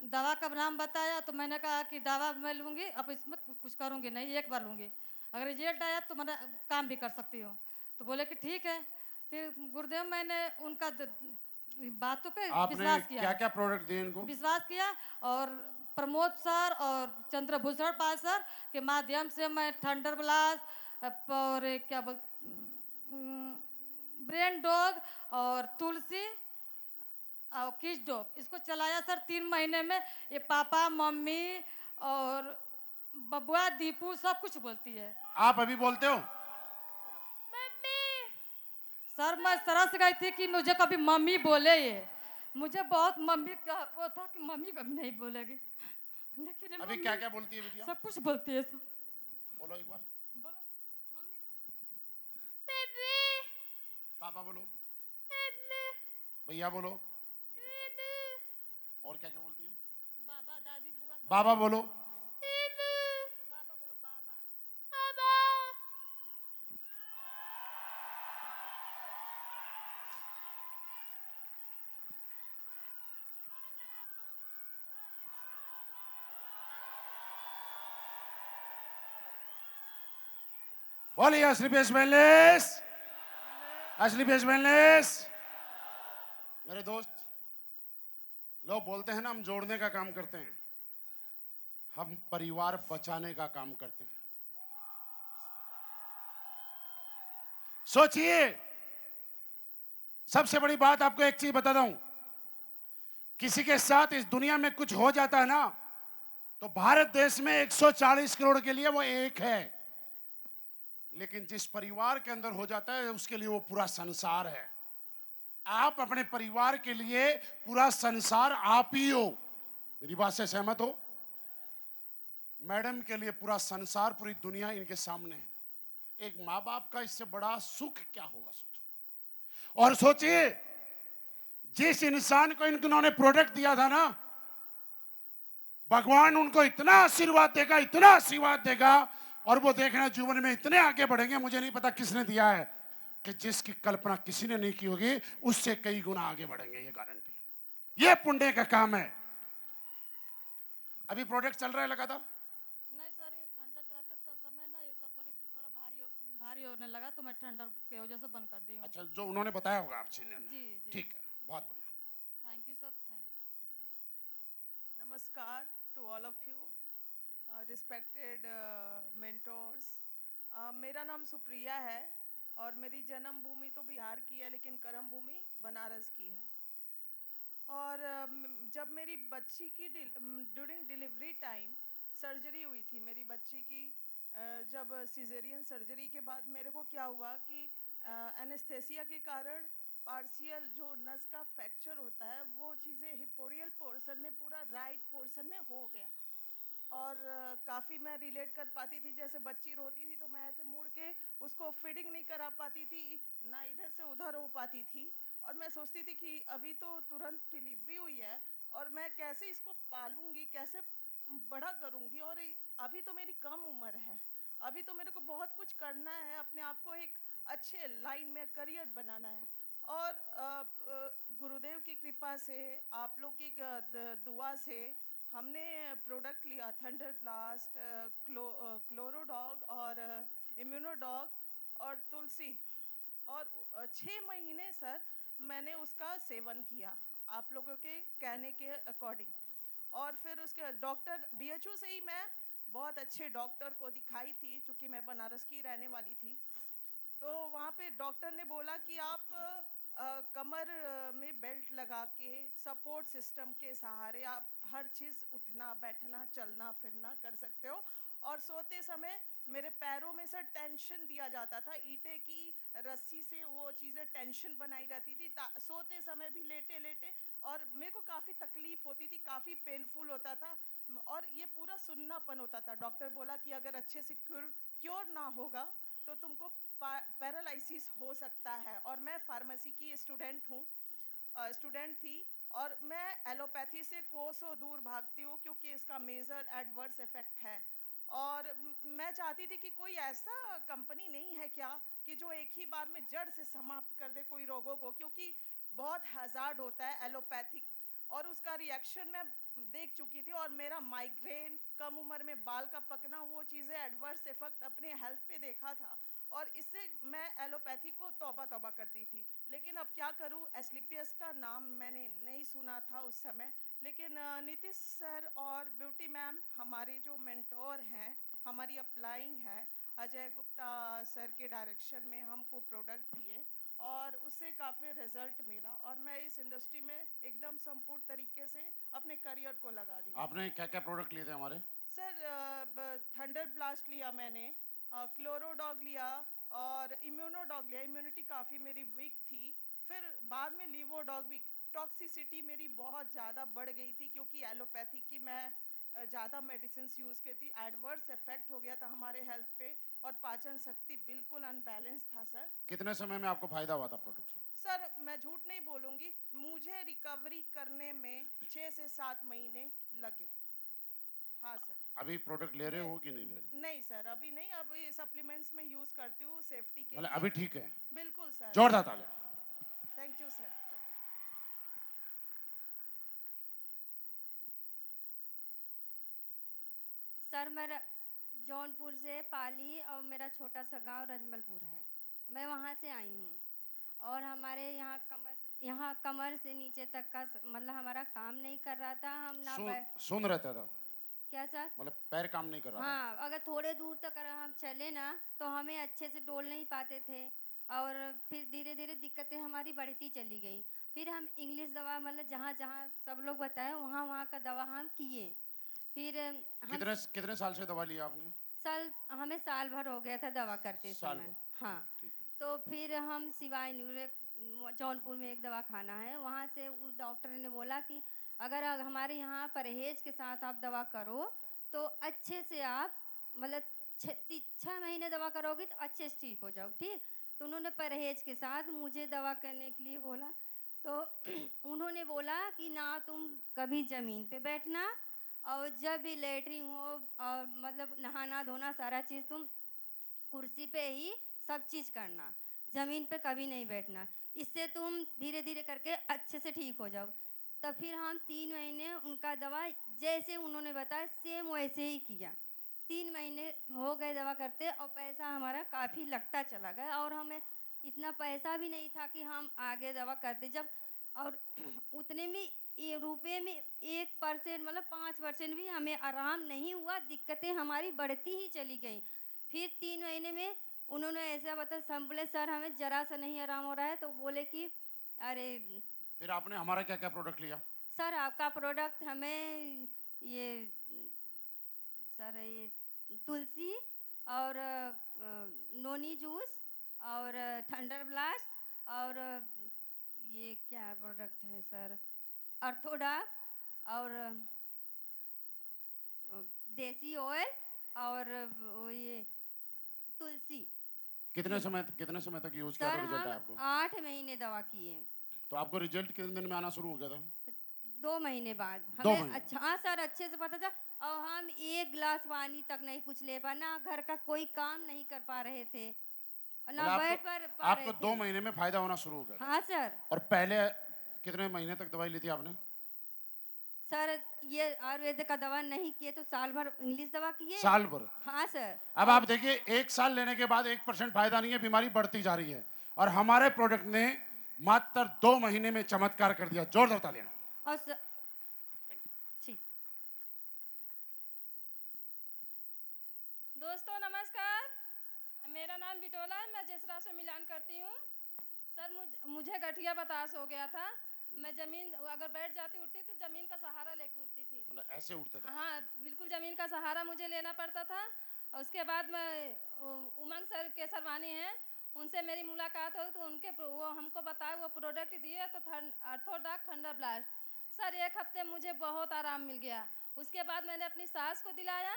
दवा का नाम बताया, तो मैंने कहा कि दवा मैं लूँगी, अब इसमें कुछ करूँगी नहीं, एक बार लूँगी, अगर रिजल्ट आया तो मैं काम भी कर सकती हूँ। तो बोले कि ठीक है। फिर गुरुदेव मैंने उनका बातों पे आपने विश्वास किया, क्या क्या प्रोडक्ट दिए इनको? विश्वास किया। और प्रमोद सर और चंद्रभूषण पाल सर के माध्यम से मैं थंडर ब्लास्ट और क्या बोल ब्रेन डॉग और तुलसी और किस डॉग इसको चलाया सर 3 महीने में। ये पापा मम्मी और बबुआ दीपू सब कुछ बोलती है। आप अभी बोलते हो? सर मैं तरस गई थी कि मुझे कभी मम्मी बोले, ये मुझे बहुत मम्मी का वो था कि मम्मी कभी नहीं बोलेगी, लेकिन ये अभी मम्मी क्या क्या बोलती है बिटिया? सब कुछ बोलती है सर। बोलो एक बार। बोलो मम्मी बोलो। पापा बोलो। भैया बोलो। और क्या क्या बोलती है? बाबा दादी बुआ सब। बाबा बोलो। बाबा बोलो बाबा। बोलिए असली बेस वेलनेस, असली बेस वेलनेस। मेरे दोस्त, लोग बोलते हैं ना हम जोड़ने का काम करते हैं, हम परिवार बचाने का काम करते हैं। सोचिए, सबसे बड़ी बात आपको एक चीज बताता हूं, किसी के साथ इस दुनिया में कुछ हो जाता है ना, तो भारत देश में 140 करोड़ के लिए वो एक है, लेकिन जिस परिवार के अंदर हो जाता है उसके लिए वो पूरा संसार है। आप अपने परिवार के लिए पूरा संसार आप ही हो। मेरी बात से सहमत हो? मैडम के लिए पूरा संसार, पूरी दुनिया इनके सामने है। एक माँ बाप का इससे बड़ा सुख क्या होगा, सोचो। और सोचिए, जिस इंसान को इन्होंने प्रोडक्ट दिया था ना, भगवान उनको इतना आशीर्वाद देगा, इतना आशीर्वाद देगा, और वो देखना जीवन में इतने आगे बढ़ेंगे, मुझे नहीं पता किसने दिया है, कि जिसकी कल्पना किसी ने नहीं की होगी, उससे कई गुना आगे बढ़ेंगे, ये गारंटी। ये पुण्य का काम है। अभी प्रोडक्ट चल रहा है लगातार? नहीं सर, ये ठंडा चलाते तो समय ना इसका शरीर थोड़ा भारी होने लगा, तो मैं ठंडा की वजह से बंद कर दी हूँ। अच्छा, जो उन्होंने बताया होगा आप सीनियर ने। जी जी ठीक है, बहुत बढ़िया। Thank you sir, thank. Namaskar to all of you, respected mentors. मेरा नाम सुप्रिया है और मेरी जन्मभूमि तो बिहार की है, लेकिन कर्म भूमि बनारस की है। और जब मेरी बच्ची की ड्यूरिंग डिलीवरी टाइम सर्जरी हुई थी मेरी बच्ची की, जब सिजेरियन सर्जरी के बाद मेरे को क्या हुआ कि एनेस्थेसिया के कारण पार्शियल जो नस का फ्रैक्चर होता है वो चीज़ें हिपोरियल पोर्शन में, पूरा राइट पोर्शन में हो गया। और काफ़ी मैं रिलेट कर पाती थी, जैसे बच्ची रोती थी तो मैं ऐसे मुड़ के उसको फीडिंग नहीं करा पाती थी, ना इधर से उधर हो पाती थी। और मैं सोचती थी कि अभी तो तुरंत डिलीवरी हुई है और मैं कैसे इसको पालूंगी, कैसे बड़ा करूंगी, और अभी तो मेरी कम उम्र है, अभी तो मेरे को बहुत कुछ करना है, अपने आप को एक अच्छे लाइन में करियर बनाना है। और गुरुदेव की कृपा से, आप लोग की दुआ से हमने प्रोडक्ट लिया थंडर ब्लास्ट, क्लोरोडॉग और इम्यूनोडॉग और तुलसी, और 6 महीने सर मैंने उसका सेवन किया आप लोगों के कहने के अकॉर्डिंग। और फिर उसके डॉक्टर बीएचयू से ही मैं बहुत अच्छे डॉक्टर को दिखाई थी, चूँकि मैं बनारस की रहने वाली थी। तो वहाँ पे डॉक्टर ने बोला कि आप कमर में बेल्ट लगा के सपोर्ट सिस्टम के सहारे आप हर चीज़ उठना बैठना चलना फिरना कर सकते हो। और सोते समय मेरे पैरों में से टेंशन दिया जाता था, ईंटे की रस्सी से वो चीज़ें टेंशन बनाई रहती थी सोते समय भी, लेटे लेटे, और मेरे को काफ़ी तकलीफ होती थी, काफ़ी पेनफुल होता था, और ये पूरा सुन्नापन होता था। डॉक्टर बोला कि अगर अच्छे से क्योर ना होगा तो तुमको पैरालिसिस हो सकता है। और मैं फार्मेसी की स्टूडेंट थी, और मैं एलोपैथी से कोसों दूर भागती हूँ, क्योंकि इसका मेजर एडवर्स इफेक्ट है। और मैं चाहती थी कि कोई ऐसा कंपनी नहीं है क्या कि जो एक ही बार में जड़ से समाप्त कर दे कोई रोगों को, क्योंकि बहुत हजार्ड होता है एलोपैथिक, और उसका रिएक्शन मैं देख चुकी थी। और मेरा माइग्रेन, कम उम्र में बाल का पकना, वो चीज़ें एडवर्स इफेक्ट अपने हेल्थ पे देखा था, और इससे मैं एलोपैथी को तौबा तौबा करती थी। लेकिन अब क्या करूं, एस्क्लेपियस का नाम मैंने नहीं सुना था उस समय, लेकिन नीतीश सर और ब्यूटी मैम हमारे जो मेंटोर हैं, हमारी अप्लाइंग है, अजय गुप्ता सर के डायरेक्शन में हमको प्रोडक्ट दिए, और उससे काफ़ी रिजल्ट मिला, और मैं इस इंडस्ट्री में एकदम संपूर्ण तरीके से अपने करियर को लगा दी। आपने क्या क्या प्रोडक्ट लिए थे हमारे? सर थंडर ब्लास्ट लिया मैंने, क्लोरोडॉग लिया, और इम्यूनोडॉग लिया। इम्यूनिटी काफ़ी मेरी वीक थी। फिर बाद में लीवोडॉग भी। टॉक्सिसिटी मेरी बहुत ज़्यादा बढ़ गई थी, क्योंकि एलोपैथी की मैं ज़्यादा मेडिसिन यूज़ की थी। एडवर्स इफेक्ट हो गया था हमारे हेल्थ पे, और पाचन शक्ति बिल्कुल अनबैलेंस था सर। कितने समय में आपको फायदा हुआ था प्रोडक्ट से? सर मैं झूठ नहीं बोलूँगी, मुझे रिकवरी करने में 6 से 7 महीने लगे। हाँ सर। अभी प्रोडक्ट ले रहे हो कि नहीं ले रहे? नहीं सर, अभी नहीं। अभी सप्लीमेंट्स में यूज करती हूँ सेफ्टी के मतलब लिए। अभी ठीक है? बिल्कुल सर। जोरदार तालियां। Thank you sir. सर मैं जौनपुर से पाली, और मेरा छोटा सा गांव रजमलपुर है। मैं वहाँ से आई हूँ, और हमारे यहाँ कमर से नीचे तक का मतलब हमारा काम नहीं कर रहा था। हम ना सुन रहता था? क्या सर? मतलब पैर काम नहीं कर रहा था? हाँ, अगर थोड़े दूर तक अगर हम चले ना तो हमें अच्छे से डोल नहीं पाते थे, और फिर धीरे धीरे दिक्कतें हमारी बढ़ती चली गई। फिर हम इंग्लिश दवा, मतलब जहाँ जहाँ सब लोग बताए वहाँ वहाँ का दवा हम किए। फिर हम कितने साल से दवा लिया आपने? हमें साल भर हो गया था दवा करते साल समय। भर? हाँ। ठीक है। तो फिर हम सिवाय जौनपुर में एक दवा खाना है, वहाँ से उस डॉक्टर ने बोला कि अगर हमारे यहाँ परहेज के साथ आप दवा करो तो अच्छे से आप मतलब 6 महीने दवा करोगे तो अच्छे से ठीक हो जाओ। ठीक, तो उन्होंने परहेज के साथ मुझे दवा करने के लिए बोला। तो उन्होंने बोला कि ना तुम कभी ज़मीन पे बैठना, और जब भी लेटरिन हो और मतलब नहाना धोना सारा चीज़ तुम कुर्सी पे ही सब चीज़ करना, ज़मीन पे कभी नहीं बैठना। इससे तुम धीरे धीरे करके अच्छे से ठीक हो जाओ। तब फिर हम 3 महीने उनका दवा जैसे उन्होंने बताया सेम वैसे ही किया। 3 महीने हो गए दवा करते, और पैसा हमारा काफ़ी लगता चला गया, और हमें इतना पैसा भी नहीं था कि हम आगे दवा करते जब। और उतने में रुपये में 1% मतलब 5% भी हमें आराम नहीं हुआ, दिक्कतें हमारी बढ़ती ही चली गई। फिर 3 महीने में उन्होंने ऐसा बता, सब बोले सर हमें जरा सा नहीं आराम हो रहा है, तो बोले कि अरे। फिर आपने हमारा क्या क्या प्रोडक्ट लिया? सर आपका प्रोडक्ट हमें ये सर ये तुलसी और नोनी जूस और थंडर ब्लास्ट, और ये क्या प्रोडक्ट है सर, अर्थोडॉक, और देसी ऑयल, और वो ये तुलसी। कितने समय तक यूज किया सर तो रिजल्ट हम आया आपको? 8 महीने दवा किए। तो आपको रिजल्ट कितने दिन में आना शुरू हो गया था? 2 महीने बाद 2 हमें महीने? अच्छा, हाँ सर अच्छे से पता था। और हम 1 गिलास पानी तक नहीं कुछ ले पा, ना घर का कोई काम नहीं कर पा रहे थे, ना मतलब बैठ पा रहे आपको थे। 2 महीने में फायदा होना शुरू हो गया था? हाँ सर। और पहले कितने महीने तक दवाई ली थी आपने? सर ये आयुर्वेद का दवा नहीं किए तो साल भर इंग्लिश दवा किए। साल भर? हाँ सर। अब आप देखिए 1 साल लेने के बाद 1% फायदा नहीं है, बीमारी बढ़ती जा रही है, और हमारे प्रोडक्ट ने मात्र 2 महीने में चमत्कार कर दिया। जोरदार तालियां। और ठीक। दोस्तों नमस्कार, मेरा नाम बिटोला है, मैं जसरा से मिलान करती हूँ। सर मुझे गठिया बतास हो गया था। मैं जमीन अगर बैठ जाती उठती तो जमीन का सहारा लेके उठती थी। मतलब ऐसे उठते थे? हाँ बिल्कुल, जमीन का सहारा मुझे लेना पड़ता था। और उसके बाद मैं उमंग सर केसरवानी हैं, उनसे मेरी मुलाकात हुई, तो वो हमको बताया, वो प्रोडक्ट दिए, तो अर्थोडॉक थंडर ब्लास्ट। सर 1 हफ्ते मुझे बहुत आराम मिल गया। उसके बाद मैंने अपनी सास को दिलाया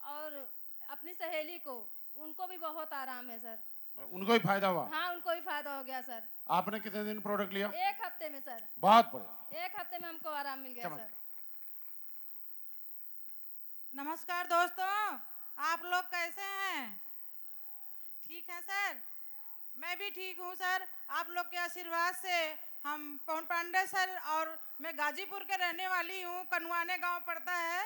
और अपनी सहेली को, उनको भी बहुत आराम है सर। उनको भी फायदा हुआ। हाँ, उनको भी फायदा हो गया सर। आपने कितने दिन प्रोडक्ट लिया? 1 हफ्ते में सर। बहुत बढ़िया। 1 हफ्ते में हमको आराम मिल गया सर। चमत्कार। नमस्कार दोस्तों, आप लोग कैसे हैं? ठीक है सर, मैं भी ठीक हूँ सर। आप लोग के आशीर्वाद से हम पवन पांडे सर, और मैं गाजीपुर के रहने वाली हूँ, कनुआने गांव पड़ता है,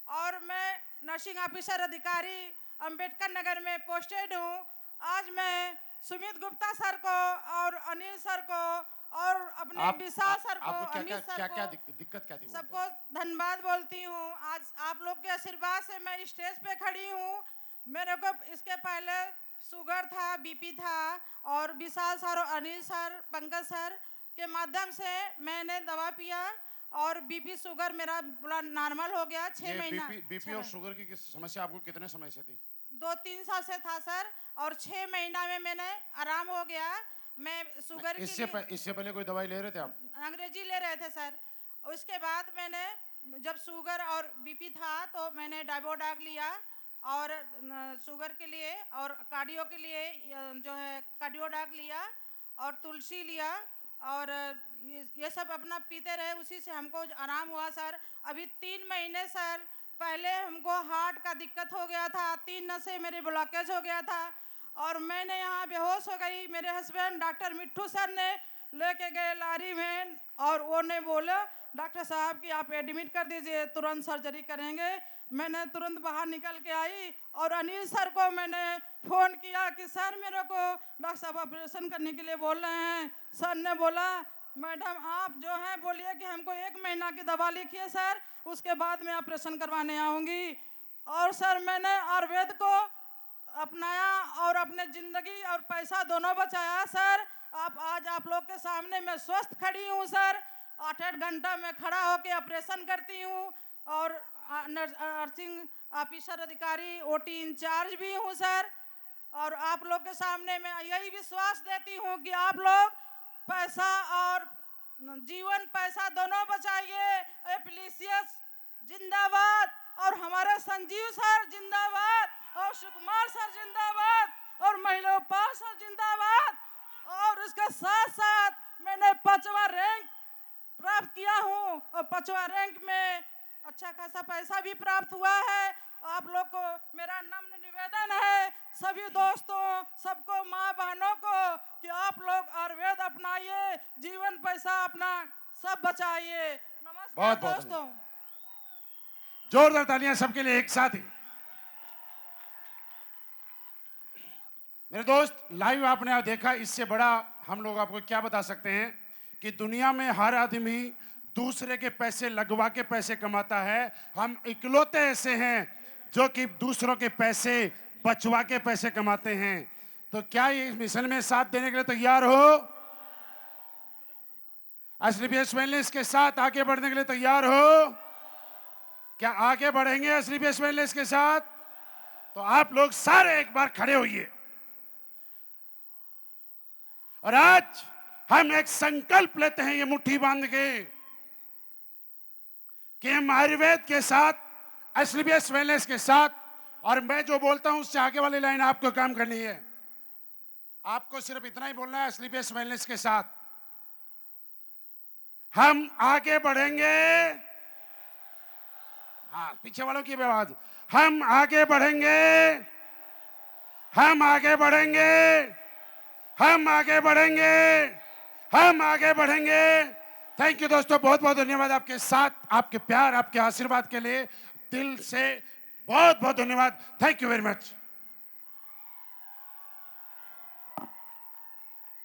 और मैं नर्सिंग ऑफिसर अधिकारी अंबेडकर नगर में पोस्टेड हूँ। आज मैं सुमित गुप्ता सर को और अनिल सर को और अपने विशाल सर को, आपको अमित सर क्या को, दिक्कत क्या थी? सबको धन्यवाद बोलती हूँ। आज आप लोग के आशीर्वाद से मैं स्टेज पे खड़ी हूँ। मेरे को इसके पहले शुगर था, बीपी था, और विशाल सर और अनिल सर, पंकज सर के माध्यम से मैंने दवा पिया और बीपी शुगर मेरा पूरा नॉर्मल हो गया। 6 महीना बीपी और शुगर की समस्या आपको कितने समय से थी? 2-3 साल से था सर, और 6 महीना में मैंने आराम हो गया। मैं शुगर इससे पहले कोई दवाई ले रहे थे आप? अंग्रेजी ले रहे थे सर। उसके बाद मैंने जब शुगर और बीपी था तो मैंने डाइबोडाग लिया, और शुगर के लिए और कार्डियो के लिए जो है कार्डियोडाग लिया, और तुलसी लिया, और ये सब अपना पीते रहे, उसी से हमको आराम हुआ सर। अभी 3 महीने सर पहले हमको हार्ट का दिक्कत हो गया था, 3 नसें मेरे ब्लॉकेज हो गया था, और मैंने यहाँ बेहोश हो गई। मेरे हस्बैंड डॉक्टर मिट्ठू सर ने लेके गए लारी में, और वो ने बोला डॉक्टर साहब कि आप एडमिट कर दीजिए, तुरंत सर्जरी करेंगे। मैंने तुरंत बाहर निकल के आई, और अनिल सर को मैंने फ़ोन किया कि सर मेरे को डॉक्टर साहब ऑपरेशन करने के लिए बोल रहे हैं। सर ने बोला मैडम आप जो हैं बोलिए कि हमको 1 महीना की दवा लिखिए सर, उसके बाद मैं ऑपरेशन करवाने आऊँगी। और सर मैंने आयुर्वेद को अपनाया और अपने ज़िंदगी और पैसा दोनों बचाया सर। आज आप लोग के सामने मैं स्वस्थ खड़ी हूँ सर। 8-8 घंटा में खड़ा होकर ऑपरेशन करती हूँ, और नर्सिंग ऑफिसर अधिकारी ओटी इंचार्ज भी हूँ सर। और आप लोग के सामने मैं यही विश्वास देती हूँ कि आप लोग पैसा और जीवन पैसा दोनों बचाइए। एप्लीसियस जिंदाबाद, और हमारे संजीव सर जिंदाबाद, और सुकुमार सर जिंदाबाद, और महिला पाल सर जिंदाबाद। और इसके साथ साथ मैंने 5वां रैंक प्राप्त किया हूँ, और 5वां रैंक में अच्छा खासा पैसा भी प्राप्त हुआ है। आप लोग को मेरा नम्र निवेदन है, सभी दोस्तों, सबको, माँ बहनों को, कि आप लोग आयुर्वेद अपनाइए, जीवन पैसा अपना सब बचाइए। नमस्कार दोस्तों। जोरदार तालियां सबके लिए एक साथ ही। मेरे दोस्त, लाइव आपने देखा, इससे बड़ा हम लोग आपको क्या बता सकते हैं कि दुनिया में हर आदमी दूसरे के पैसे लगवा के पैसे कमाता है। हम इकलौते ऐसे हैं जो कि दूसरों के पैसे बचवा के पैसे कमाते हैं। तो क्या ये इस मिशन में साथ देने के लिए तैयार हो? एसलीपीएस वेलनेस के साथ आगे बढ़ने के लिए तैयार हो? क्या आगे बढ़ेंगे एसलीपीएस वेलनेस के साथ? तो आप लोग सारे एक बार खड़े होइए। और आज हम एक संकल्प लेते हैं, ये मुट्ठी बांध के, कि हम आयुर्वेद के साथ, एसलीपीएस वेलनेस के साथ, और मैं जो बोलता हूं उससे आगे वाली लाइन आपको काम करनी है। आपको सिर्फ इतना ही बोलना है, एसलीपीएस वेलनेस के साथ हम आगे बढ़ेंगे। हाँ, पीछे वालों की भी आवाज, हम आगे बढ़ेंगे, हम आगे बढ़ेंगे, हम आगे बढ़ेंगे, हम आगे बढ़ेंगे। थैंक यू दोस्तों, बहुत बहुत धन्यवाद आपके साथ, आपके प्यार, आपके आशीर्वाद के लिए दिल से बहुत बहुत धन्यवाद। Thank you very much.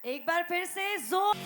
एक बार फिर से जोर